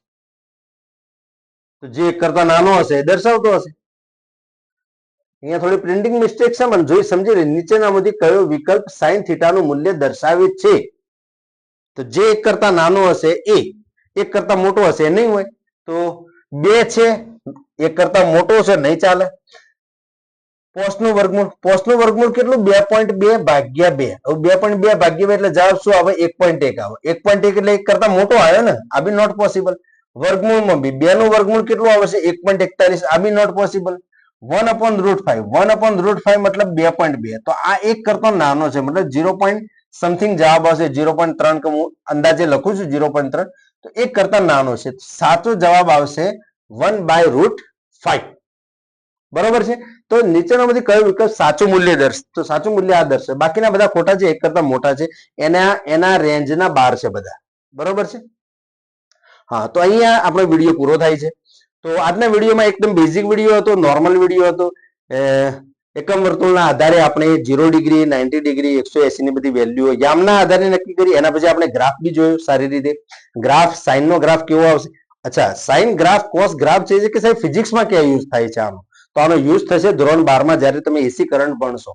તો જે 1 કરતા નાનો હશે એ દર્શાવતો હશે. અહીંયા થોડી પ્રિન્ટિંગ મિસ્ટેક છે, મને જોઈ સમજી લે. નીચેનામાંથી કયો વિકલ્પ sin થીટા નું મૂલ્ય દર્શાવે છે? તો જે 1 કરતા નાનો હશે એ, 1 કરતા મોટો હશે નહીં હોય. તો 2 છે, 1 કરતા મોટો છે, નહીં ચાલે. cos નું વર્ગમૂળ, cos નું વર્ગમૂળ કેટલું? 2.2 ભાગ્યા 2. હવે 2.2 ભાગ્યા 2 એટલે જવાબ શું આવે? 1.1 આવે. 1.1 એટલે 1 કરતા મોટો આવ્યો ને, આ બી નોટ પોસિબલ. વર્ગમૂળમાં બી 2 નું વર્ગમૂળ કેટલું આવશે? 1.41, આ બી નોટ પોસિબલ. 1/√5, 1/√5 મતલબ 2.2, તો આ 1 કરતો નાનો છે, મતલબ 0. સમથિંગ જવાબ આવશે 0.3 કે હું અંદાજે લખું છું 0.3, તો 1 કરતા નાનો છે. સાચો જવાબ આવશે 1/√5. બરોબર છે? તો નીચેનામાંથી કયો વિકલ્પ સાચું મૂલ્ય દર્શાવે? તો સાચું મૂલ્ય આ દર્શાવે. બાકીના બધા ખોટા છે, 1 કરતા મોટા છે, એના રેન્જના બહાર છે બધા. બરોબર છે? હા, તો અહીંયા આપણો વિડીયો પૂરો થાય છે. તો આજના વિડીયોમાં એકદમ બેઝિક વિડીયો હતો, નોર્મલ વિડીયો હતો. એકમ વર્તુળના આધારે આપણે 0 ડિગ્રી, 90 ડિગ્રી, 180 ની બધી વેલ્યુઓ યામના આધારે નક્કી કરી. એના પછી આપણે ગ્રાફ બી જોયો સારી રીતે. ગ્રાફ, સાઈન નો ગ્રાફ કેવો આવશે? અચ્છા, સાઈન ગ્રાફ, કોસ ગ્રાફ છે કે સાહેબ ફિઝિક્સમાં ક્યાં યુઝ થાય છે આનો? તો આનો યુઝ થશે ધોરણ 12 માં, જ્યારે તમે એસી કરંટ ભણશો.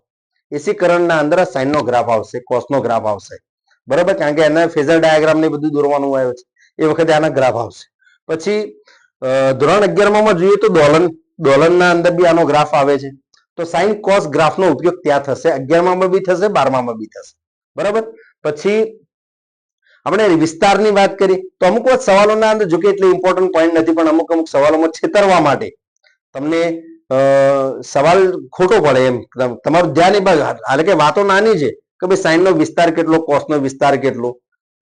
એસી કરંટના અંદર સાઈન નો ગ્રાફ આવશે, કોસ નો ગ્રાફ આવશે. બરોબર, કારણ કે એના ફેઝર ડાયાગ્રામ ને બધું દોરવાનું આવે છે, એ વખતે આના ગ્રાફ આવશે. પછી ધોરણ 11 માં જોઈએ તો દોલનના અંદર બી આનો ગ્રાફ આવે છે. તો સાઈન કોસ ગ્રાફનો ઉપયોગ ત્યાં થશે, 11 માં બી થશે, 12 માં બી થશે. બરાબર, પછી આપણે વિસ્તારની વાત કરી તો અમુક સવાલોના અંદર, જો કે એટલે ઇમ્પોર્ટન્ટ પોઈન્ટ નથી, પણ અમુક સવાલોમાં છેતરવા માટે તમને સવાલ ખોટો પડે એમ તમારું ધ્યાન એ બાજુ, એટલે કે વાતો નાની છે કે ભાઈ સાઈન નો વિસ્તાર કેટલો, કોસ નો વિસ્તાર કેટલો,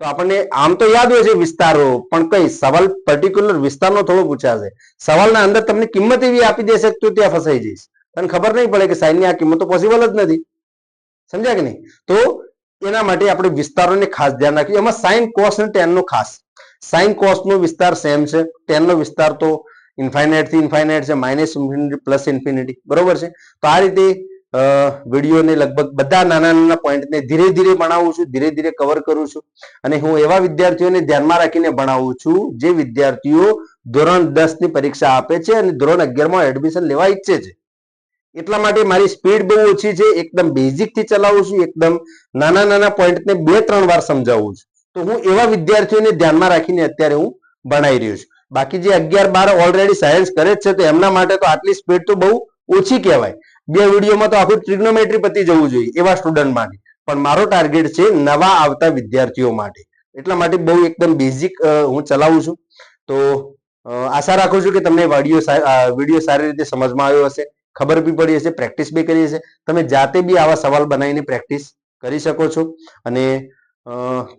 તો આપણને આમ તો યાદ હોય છે વિસ્તારો, પણ કઈ સવાલ પર્ટિક્યુલર વિસ્તારનો થોડો પૂછાશે. સવાલના અંદર તમને કિંમત એવી આપી દેશે તો ત્યાં ફસાઈ જઈશ, તને ખબર નહીં પડે કે સાઈન ની આ કિંમત તો પોસિબલ જ નથી. સમજ્યા કે નહીં? તો એના માટે આપણે વિસ્તારોને ખાસ ધ્યાન રાખીએ. એમાં સાઈન, કોસ અને ટેન નો ખાસ. સાઈન કોસ નો વિસ્તાર સેમ છે, ટેન નો વિસ્તાર તો ઇન્ફાઇનાઇટ થી ઇન્ફાઇનાઇટ છે, -ઇન્ફિનિટી પ્લસ ઇન્ફિનિટી. બરોબર છે? તો આ રીતે વિડીયોને લગભગ બધા નાના નાના પોઈન્ટને ધીરે ધીરે ભણાવું છું, ધીરે ધીરે કવર કરું છું. અને હું એવા વિદ્યાર્થીઓને ધ્યાનમાં રાખીને ભણાવું છું જે વિદ્યાર્થીઓ ધોરણ 10 ની પરીક્ષા આપે છે અને ધોરણ 11 માં એડમિશન લેવા ઈચ્છે છે. એટલા માટે મારી સ્પીડ બહુ ઓછી છે, એકદમ બેઝિક થી ચલાવું છું, એકદમ નાના નાના પોઈન્ટને 2-3 વાર સમજાવું છું. તો હું એવા વિદ્યાર્થીઓને ધ્યાનમાં રાખીને અત્યારે હું ભણાઈ રહ્યો છું. બાકી જે 11-12 ઓલરેડી સાયન્સ કરે છે તો એમના માટે તો આટલી સ્પીડ તો બહુ ઓછી કહેવાય. 2 વિડીયોમાં તો આખું ટ્રિગ્નોમેટ્રી પતી જવું જોઈએ એવા સ્ટુડન્ટ માટે, પણ મારો ટાર્ગેટ છે નવા આવતા વિદ્યાર્થીઓ માટે, એટલા માટે બહુ એકદમ બેઝિક હું ચલાવું છું. તો આશા રાખું છું કે તમને વિડીયો સારી રીતે સમજમાં આવ્યો હશે, ખબર બી પડી હશે, પ્રેક્ટિસ બી કરી હશે. તમે જાતે બી આવા સવાલ બનાવીને પ્રેક્ટિસ કરી શકો છો. અને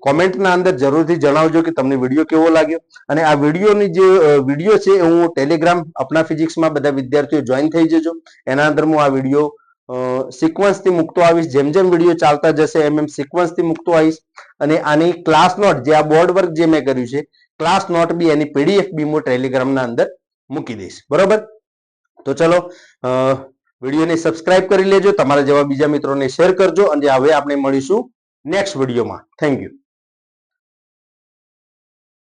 કોમેન્ટના અંદર જરૂરથી જણાવજો કે તમને વિડીયો કેવો લાગ્યો. અને આ વિડીયોની જે વિડીયો છે હું ટેલિગ્રામ અપના ફિઝિક્સમાં બધા વિદ્યાર્થીઓ જોઈન થઈ જજો. એના અંદર હું આ વિડીયો સિક્વન્સથી મૂકતો આવીશ, જેમ જેમ વિડીયો ચાલતા જશે એમ એમ સિક્વન્સથી મૂકતો આવીશ. અને આની ક્લાસ નોટ, જે આ બોર્ડ વર્ક જે મેં કર્યું છે, ક્લાસ નોટ બી એની પીડીએફ બી હું ટેલિગ્રામના અંદર મૂકી દઈશ. બરોબર, તો ચલો વિડીયોને સબસ્ક્રાઇબ કરી લેજો, તમારા જેવા બીજા મિત્રોને શેર કરજો. અને હવે આપણે મળીશું નેક્સ્ટ વિડીયોમાં. Thank you.